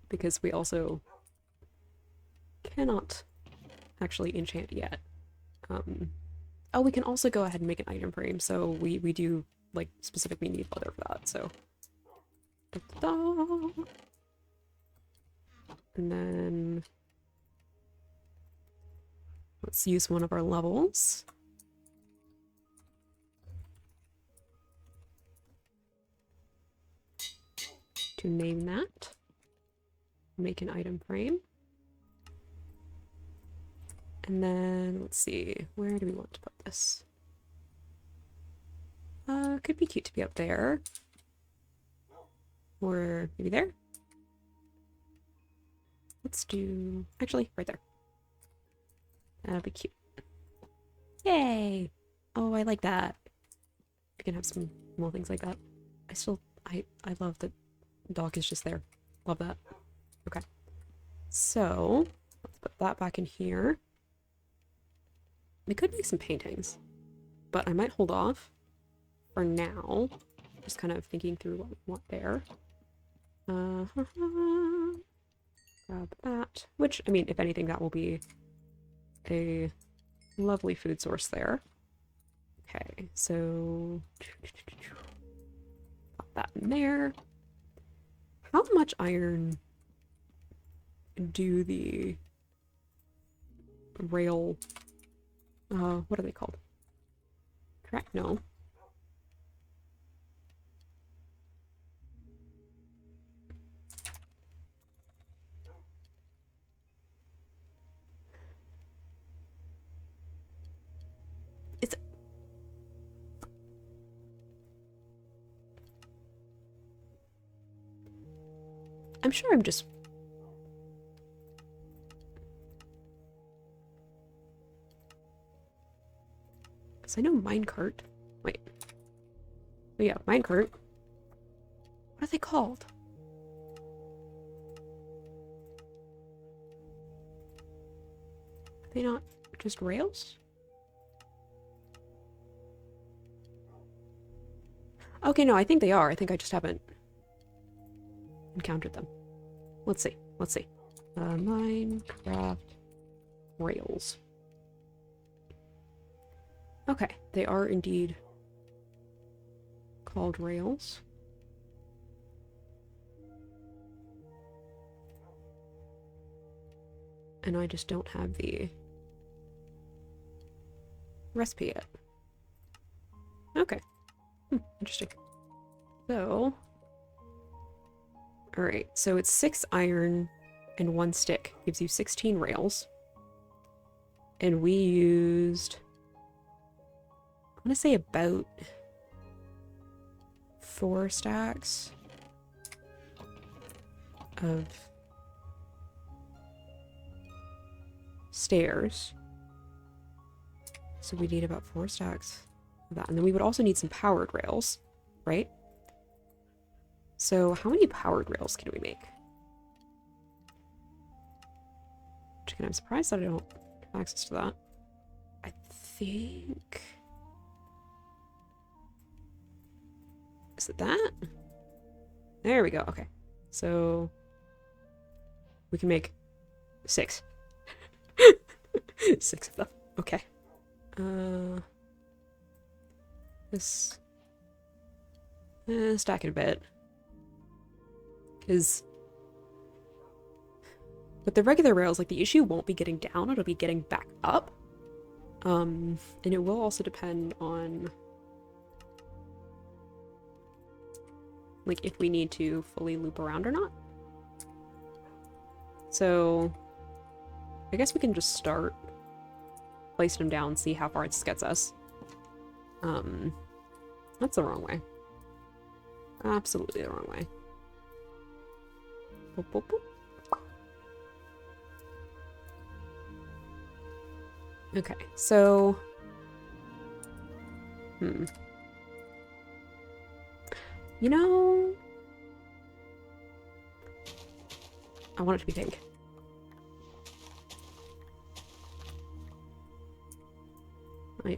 Because we also cannot actually enchant yet. Oh, we can also go ahead and make an item frame, so we do, like, specifically need leather for that, so. Da-da-da. And then let's use one of our levels. To name that. Make an item frame. And then, let's see, where do we want to put this? Could be cute to be up there. Or maybe there? Let's do, actually, right there. That'll be cute. Yay! Oh, I like that. We can have some more things like that. I love that dog is just there. Love that. Okay. So, let's put that back in here. We could make some paintings, but I might hold off for now. Just kind of thinking through what we want there. Grab that. Which, I mean, if anything, that will be a lovely food source there. Okay, so pop that in there. How much iron do the rail, what are they called? Correct? No. It's... I'm sure I'm just... Because I know minecart. Wait. Oh yeah, minecart. What are they called? Are they not just rails? Okay, no, I think they are. I think I just haven't encountered them. Let's see. Let's see. Minecraft rails. Okay, they are indeed called rails. And I just don't have the recipe yet. Okay. Interesting. So, alright, so it's 6 iron and 1 stick. Gives you 16 rails. And we used... I want to say about 4 stacks. of stairs. So we need about 4 stacks of that. And then we would also need some powered rails, right? So how many powered rails can we make? Chicken, I'm surprised that I don't have access to that. I think... Is it that? There we go. Okay. So we can make 6. 6 of them. Okay. This stack it a bit. Because with the regular rails, like, the issue won't be getting down, it'll be getting back up. And it will also depend on, like, if we need to fully loop around or not. So I guess we can just start placing them down, see how far it gets us. That's the wrong way. Absolutely the wrong way. Boop, boop, boop. Okay, so... You know... I want it to be pink.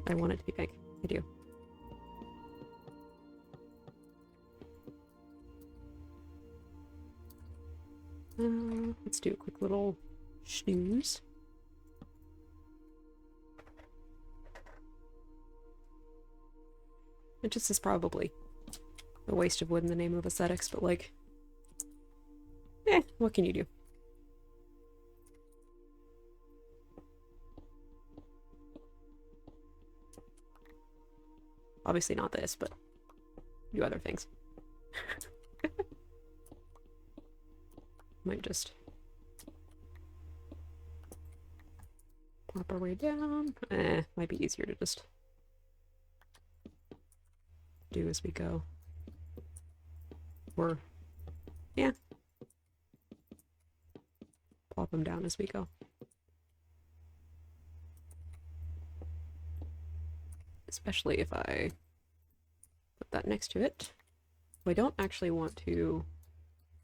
I want it to be pink. I do. Let's do a quick little snooze. It just is probably a waste of wood in the name of aesthetics, but, like, what can you do? Obviously not this, but do other things. Might just pop our way down. Might be easier to just do as we go. Or, yeah. Plop them down as we go. Especially if I put that next to it. I don't actually want to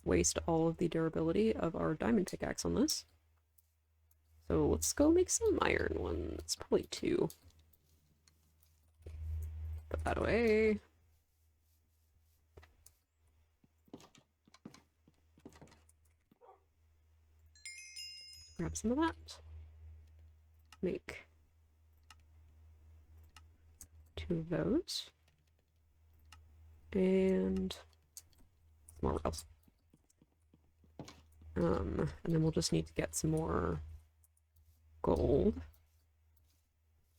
waste all of the durability of our diamond pickaxe on this. So let's go make some iron ones. Probably 2. Put that away. Grab some of that. Make 2 of those. And more rails. And then we'll just need to get some more gold.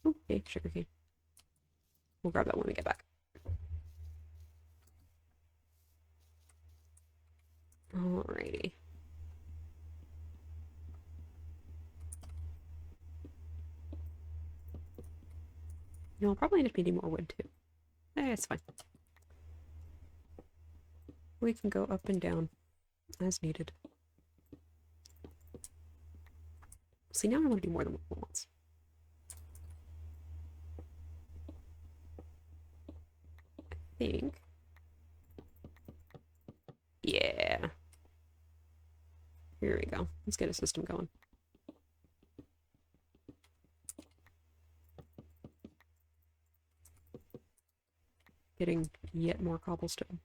Okay, sugarcane. We'll grab that when we get back. Alrighty. No, I'll probably end up needing more wood too. It's fine. We can go up and down as needed. See, now I want to do more than one once. I think. Yeah. Here we go. Let's get a system going. Getting yet more cobblestone.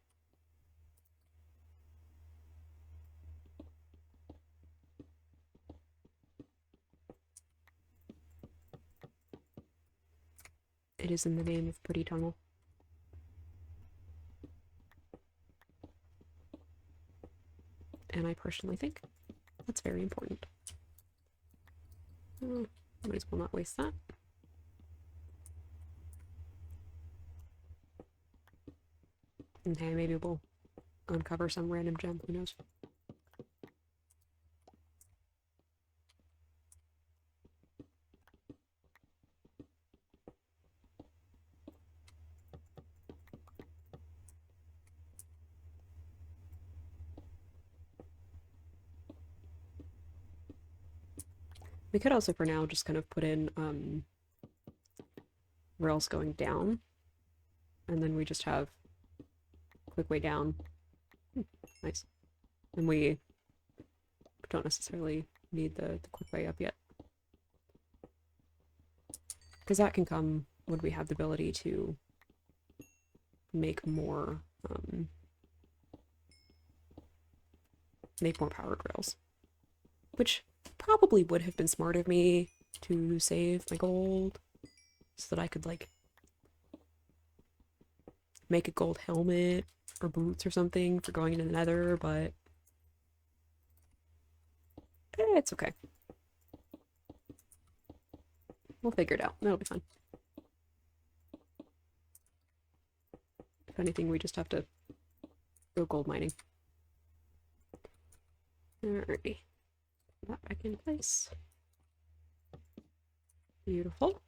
It is in the name of Pretty Tunnel. And I personally think that's very important. Might as well not waste that. Okay, maybe we'll uncover some random gem, who knows. We could also for now just kind of put in rails going down, and then we just have quick way down. Nice. And we don't necessarily need the quick way up yet. Because that can come when we have the ability to make more powered rails. Which probably would have been smart of me to save my gold so that I could like make a gold helmet or boots or something for going into the nether, but it's okay. We'll figure it out. That'll be fun. If anything, we just have to go gold mining. Alrighty. Put that back in place. Beautiful.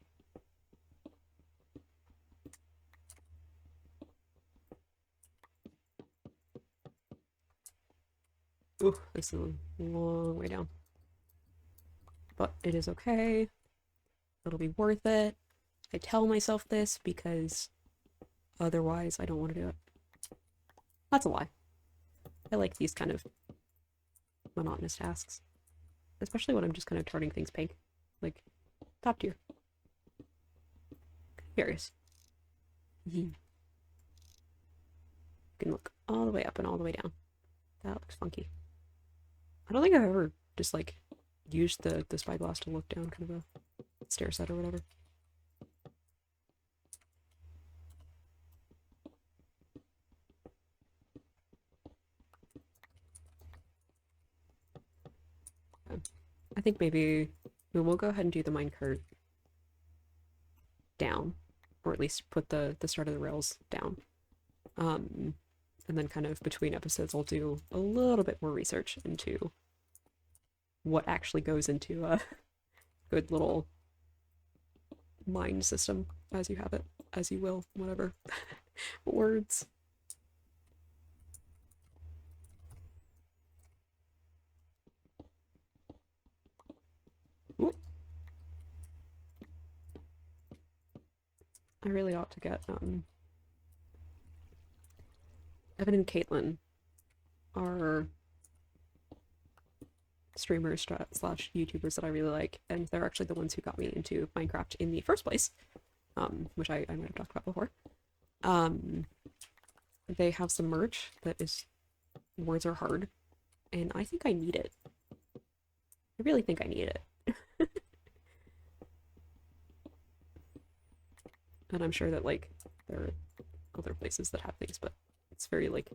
Ooh, this is a long way down. But it is okay. It'll be worth it. I tell myself this because otherwise I don't want to do it. That's a lie. I like these kind of monotonous tasks. Especially when I'm just kind of turning things pink. Like, top tier. Curious. You can look all the way up and all the way down. That looks funky. I don't think I've ever just like used the spyglass to look down kind of a stair set or whatever. I think maybe we'll go ahead and do the minecart down, or at least put the start of the rails down. And then kind of between episodes, I'll do a little bit more research into what actually goes into a good little mine system, as you have it, as you will, whatever words. Ooh. I really ought to get Evan and Caitlin are streamers slash YouTubers that I really like, and they're actually the ones who got me into Minecraft in the first place, which I might have talked about before. They have some merch that is words are hard, and I think I need it. I really think I need it. And I'm sure that like there are other places that have things, but it's very like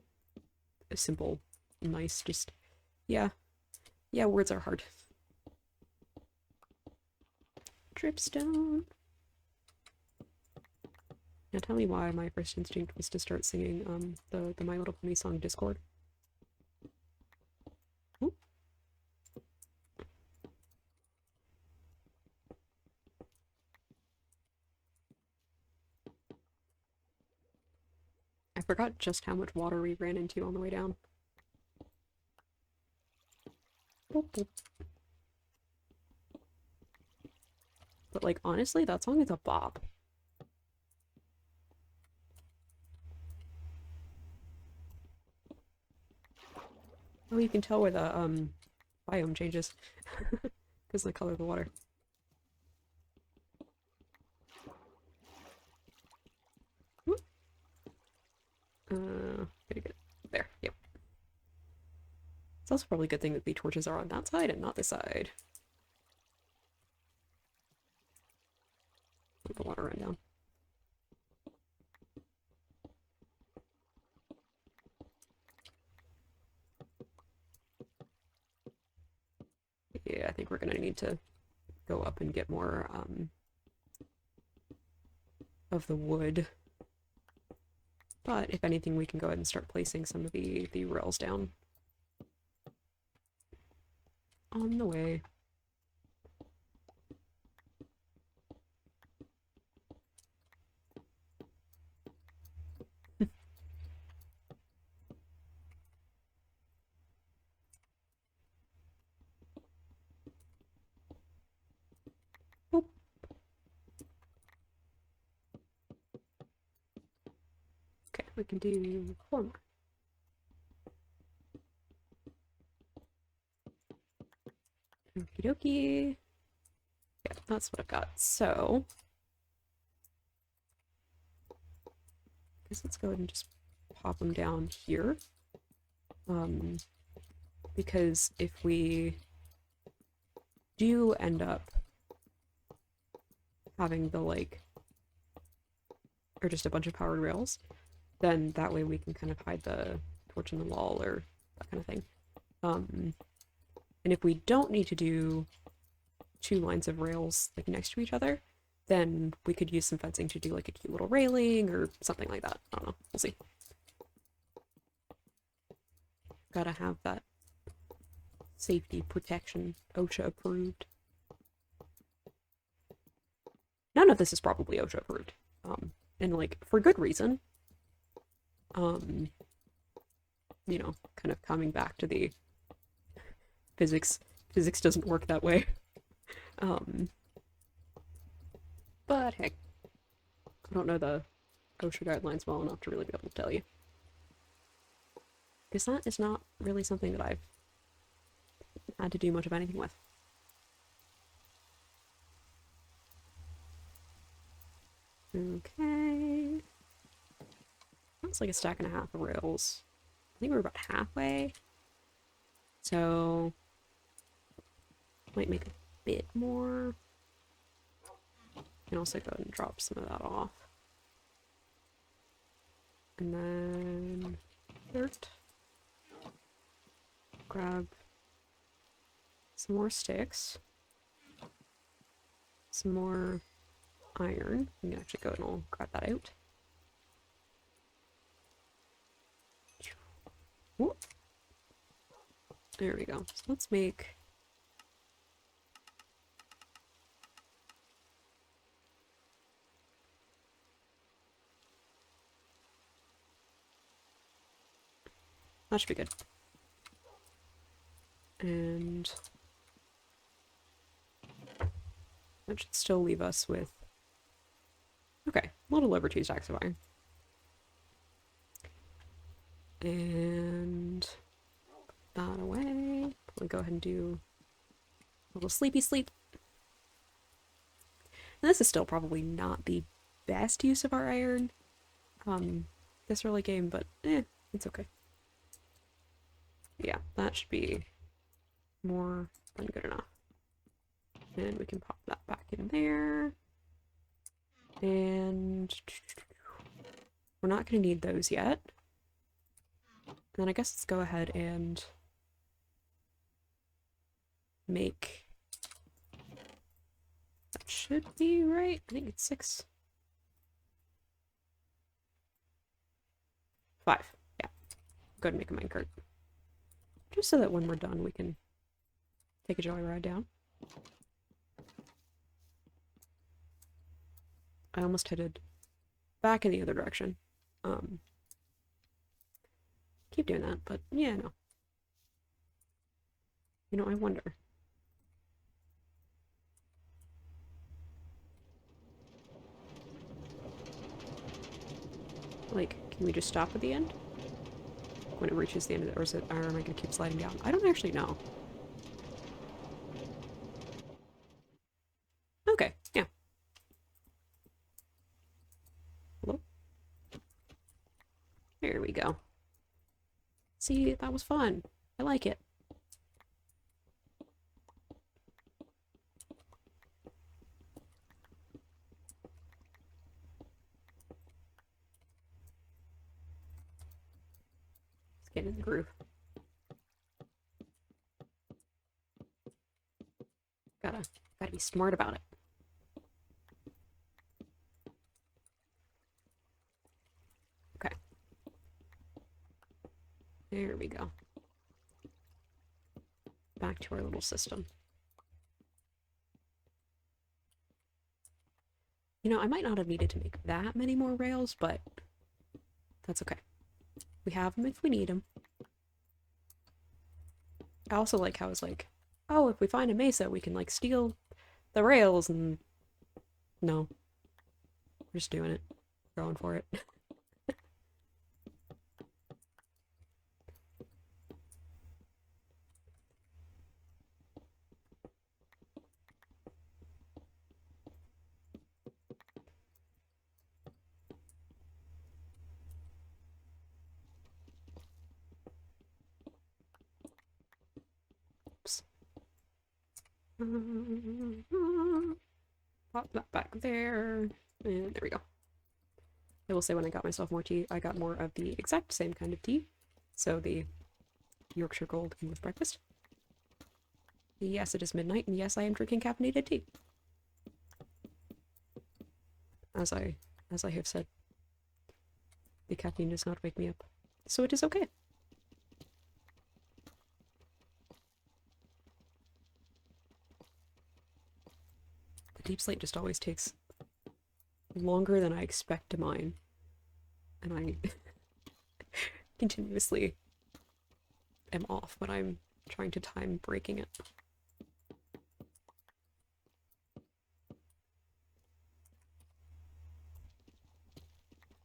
simple, nice, just yeah, words are hard. Dripstone. Now tell me why my first instinct was to start singing the My Little Pony song Discord. Ooh. I forgot just how much water we ran into on the way down. Boop, boop. But like honestly, that song is a bop. Oh, you can tell where the biome changes because of the color of the water. Pretty good. There, yep. It's also probably a good thing that the torches are on that side and not this side. Let the water run down. Yeah, I think we're gonna need to go up and get more of the wood. But if anything, we can go ahead and start placing some of the rails down. On the way. we can do 4 more. Okie dokie. Yeah, that's what I've got. So, I guess let's go ahead and just pop them down here. Because if we do end up having the, like, or just a bunch of powered rails, then that way we can kind of hide the torch in the wall or that kind of thing. And if we don't need to do 2 lines of rails like next to each other, then we could use some fencing to do like a cute little railing or something like that. I don't know. We'll see. Gotta have that safety protection, OSHA approved. None of this is probably OSHA approved. And like for good reason. You know, kind of coming back to the physics doesn't work that way. But heck, I don't know the OSHA guidelines well enough to really be able to tell you. Because that is not really something that I've had to do much of anything with. Okay. That's like a stack and a half of rails. I think we're about halfway. So, might make a bit more. And also go ahead and drop some of that off. And then dirt. Grab some more sticks. Some more iron. We can actually go and I'll grab that out. Whoop. There we go. So let's make that should be good. And that should still leave us with, okay, a little over 2 stacks of iron. And put that away. We'll go ahead and do a little sleepy sleep. And this is still probably not the best use of our iron this early game, but it's okay. Yeah, that should be more than good enough. And we can pop that back in there. And we're not going to need those yet. And then I guess let's go ahead and make, that should be right. I think it's 6. 5. Yeah. Go ahead and make a minecart. Just so that when we're done, we can take a joyride down. I almost headed back in the other direction. Keep doing that, but yeah, no. You know, I wonder. Like, can we just stop at the end? When it reaches the end of it, or am I gonna keep sliding down? I don't actually know. Okay, yeah. Hello? There we go. See, that was fun. I like it. Let's get in the groove. Gotta be smart about it. Okay. There we go. Back to our little system. You know, I might not have needed to make that many more rails, but that's okay. We have them if we need them. I also like how it's like, oh, if we find a mesa, we can, like, steal the rails, and no. We're just doing it. Going for it. Pop that back there. And there we go. I will say when I got myself more tea, I got more of the exact same kind of tea. So the Yorkshire Gold English breakfast. Yes, it is midnight, and yes, I am drinking caffeinated tea. As I have said, the caffeine does not wake me up, so it is okay. The deep slate just always takes longer than I expect to mine, and I continuously am off when I'm trying to time breaking it.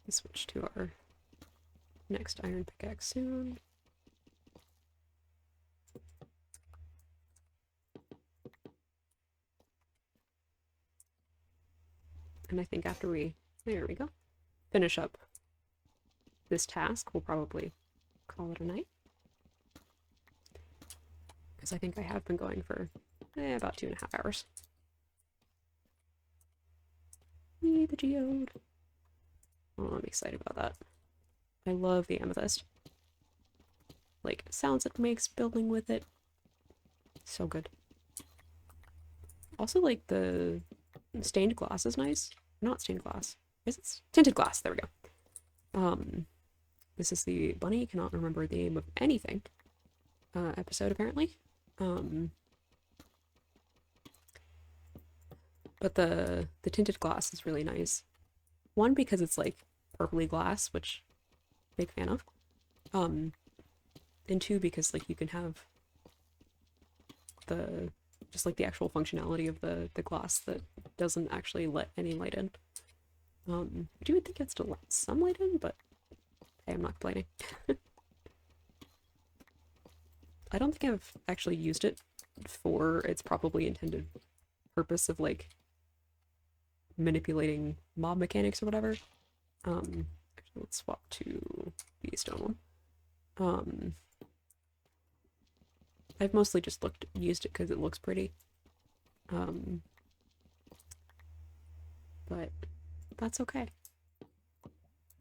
We switch to our next iron pickaxe soon. And I think after there we go, finish up this task, we'll probably call it a night. Because I think I have been going for about 2.5 hours. Me, the geode. Oh, I'm excited about that. I love the amethyst. Like, sounds it makes building with it. So good. Also, like, the stained glass is nice. Not stained glass. Is it? Tinted glass. There we go. This is the Bunny Cannot Remember the Name of Anything episode, apparently. But the tinted glass is really nice. One, because it's like purpley glass, which big fan of. And two, because like you can have just like the actual functionality of the glass that doesn't actually let any light in. I do think it's to let some light in, but hey, I'm not complaining. I don't think I've actually used it for its probably intended purpose of like manipulating mob mechanics or whatever. Actually, let's swap to the stone one. I've mostly just used it because it looks pretty. But that's okay.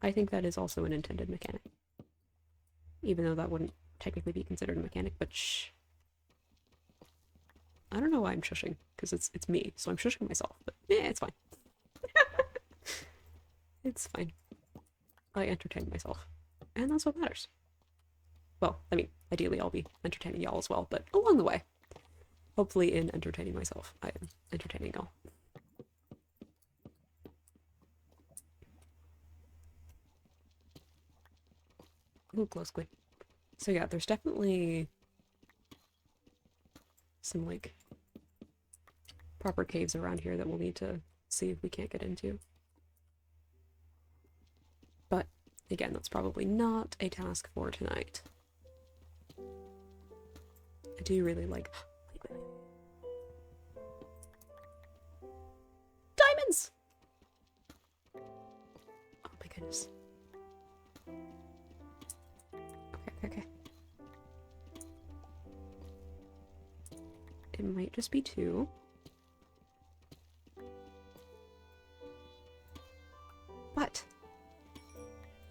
I think that is also an intended mechanic. Even though that wouldn't technically be considered a mechanic, but shh. I don't know why I'm shushing, because it's me, so I'm shushing myself, but yeah, it's fine. It's fine. I entertain myself, and that's what matters. Well, I mean, ideally I'll be entertaining y'all as well, but along the way, hopefully in entertaining myself, I am entertaining y'all. Ooh, glow squid. So yeah, there's definitely some, like, proper caves around here that we'll need to see if we can't get into. But, again, that's probably not a task for tonight. I do really like... Diamonds! Oh my goodness. Okay. It might just be 2. But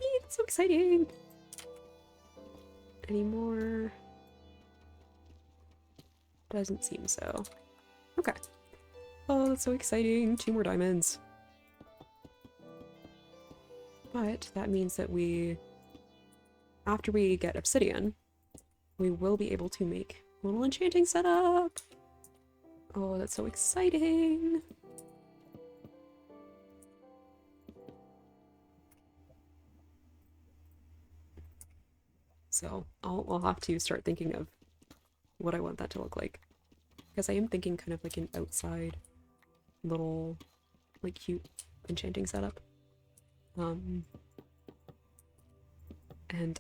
it's so exciting. Any more? Doesn't seem so. Okay. Oh, that's so exciting. 2 more diamonds. But that means that after we get obsidian, we will be able to make a little enchanting setup. Oh, that's so exciting. So I'll have to start thinking of what I want that to look like. Because I am thinking kind of like an outside little, like, cute enchanting setup. And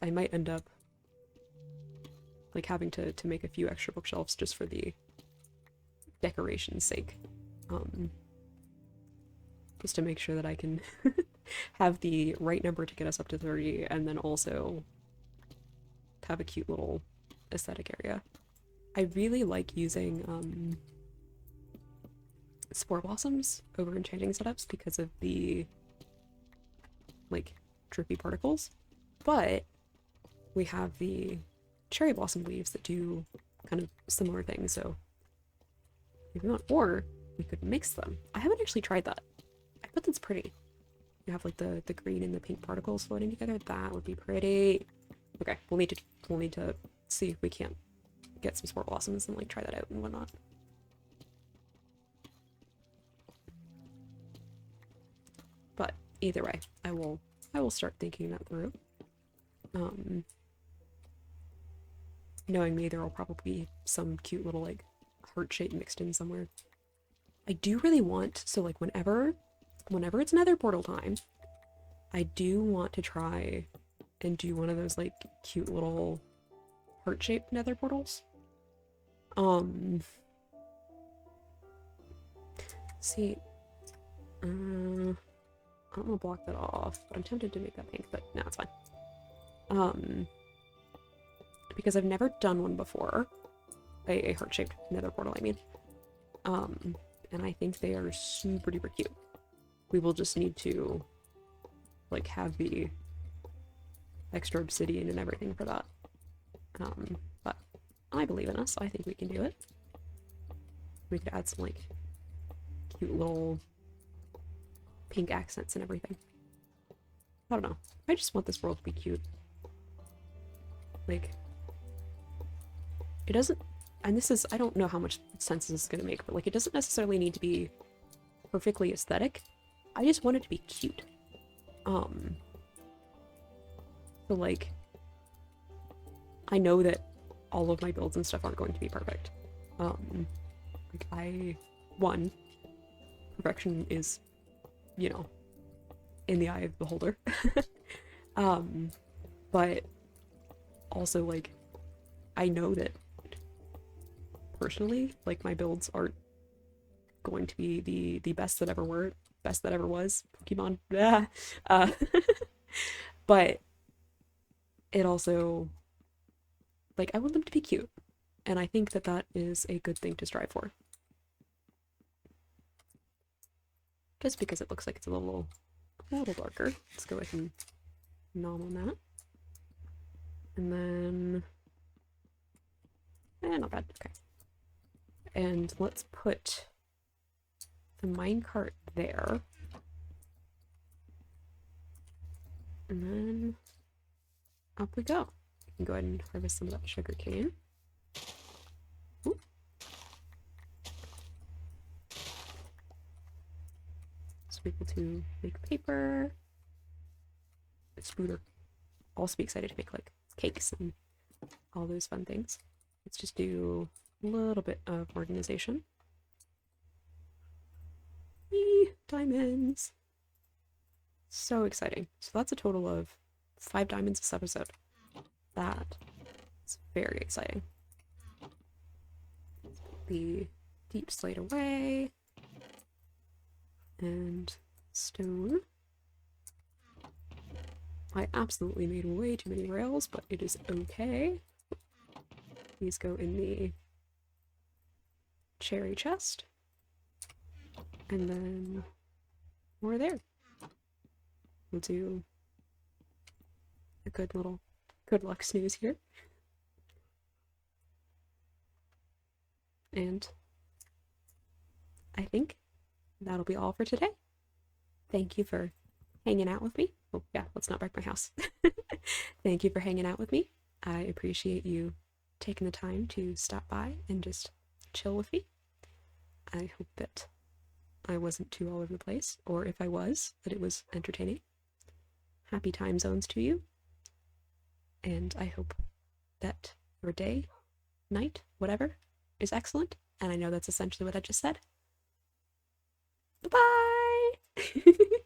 I might end up like having to make a few extra bookshelves just for the decoration's sake. Just to make sure that I can have the right number to get us up to 30, and then also have a cute little aesthetic area. I really like using spore blossoms over enchanting setups because of the like drippy particles, but we have the cherry blossom leaves that do kind of similar things, so if we want, or we could mix them. I haven't actually tried that. I bet that's pretty. You have like the green and the pink particles floating together. That would be pretty. Okay, we'll need to see if we can't get some spore blossoms and like try that out and whatnot. But either way, I will start thinking that through. Knowing me, there will probably be some cute little like heart shape mixed in somewhere. I do really want, so like whenever it's nether portal time, I do want to try and do one of those like cute little heart-shaped nether portals. See, I don't want to block that off, but I'm tempted to make that pink, but no, it's fine. Because I've never done one before, a heart-shaped nether portal, I mean. And I think they are super duper cute. We will just need to, like, have the extra obsidian and everything for that. But I believe in us. I think we can do it. We could add some, like, cute little pink accents and everything. I don't know. I just want this world to be cute. Like, it doesn't, and this is, I don't know how much sense this is going to make, but like, it doesn't necessarily need to be perfectly aesthetic. I just want it to be cute. So like, I know that all of my builds and stuff aren't going to be perfect. Like perfection is, you know, in the eye of the beholder. But also, like, I know that personally, like, my builds aren't going to be the best that ever were, best that ever was. Pokemon. But it also, like, I want them to be cute, and I think that that is a good thing to strive for. Just because it looks like it's a little darker. Let's go ahead and nom on that. And then, not bad, okay. And let's put the minecart there. And then up we go. We can go ahead and harvest some of that sugar cane. Ooh. So we're able to make paper. Spooder. Also be excited to make like cakes and all those fun things. Let's just do a little bit of organization. Yee, diamonds. So exciting. So that's a total of 5 diamonds this episode. That is very exciting. The deep slate away. And stone. I absolutely made way too many rails, but it is okay. These go in the cherry chest. And then more there. We'll do a good little good luck snooze here. And I think that'll be all for today. Thank you for hanging out with me. Oh yeah, let's not wreck my house. Thank you for hanging out with me. I appreciate you taking the time to stop by and just chill with me. I hope that I wasn't too all over the place, or if I was, that it was entertaining. Happy time zones to you. And I hope that your day, night, whatever, is excellent. And I know that's essentially what I just said. Bye-bye!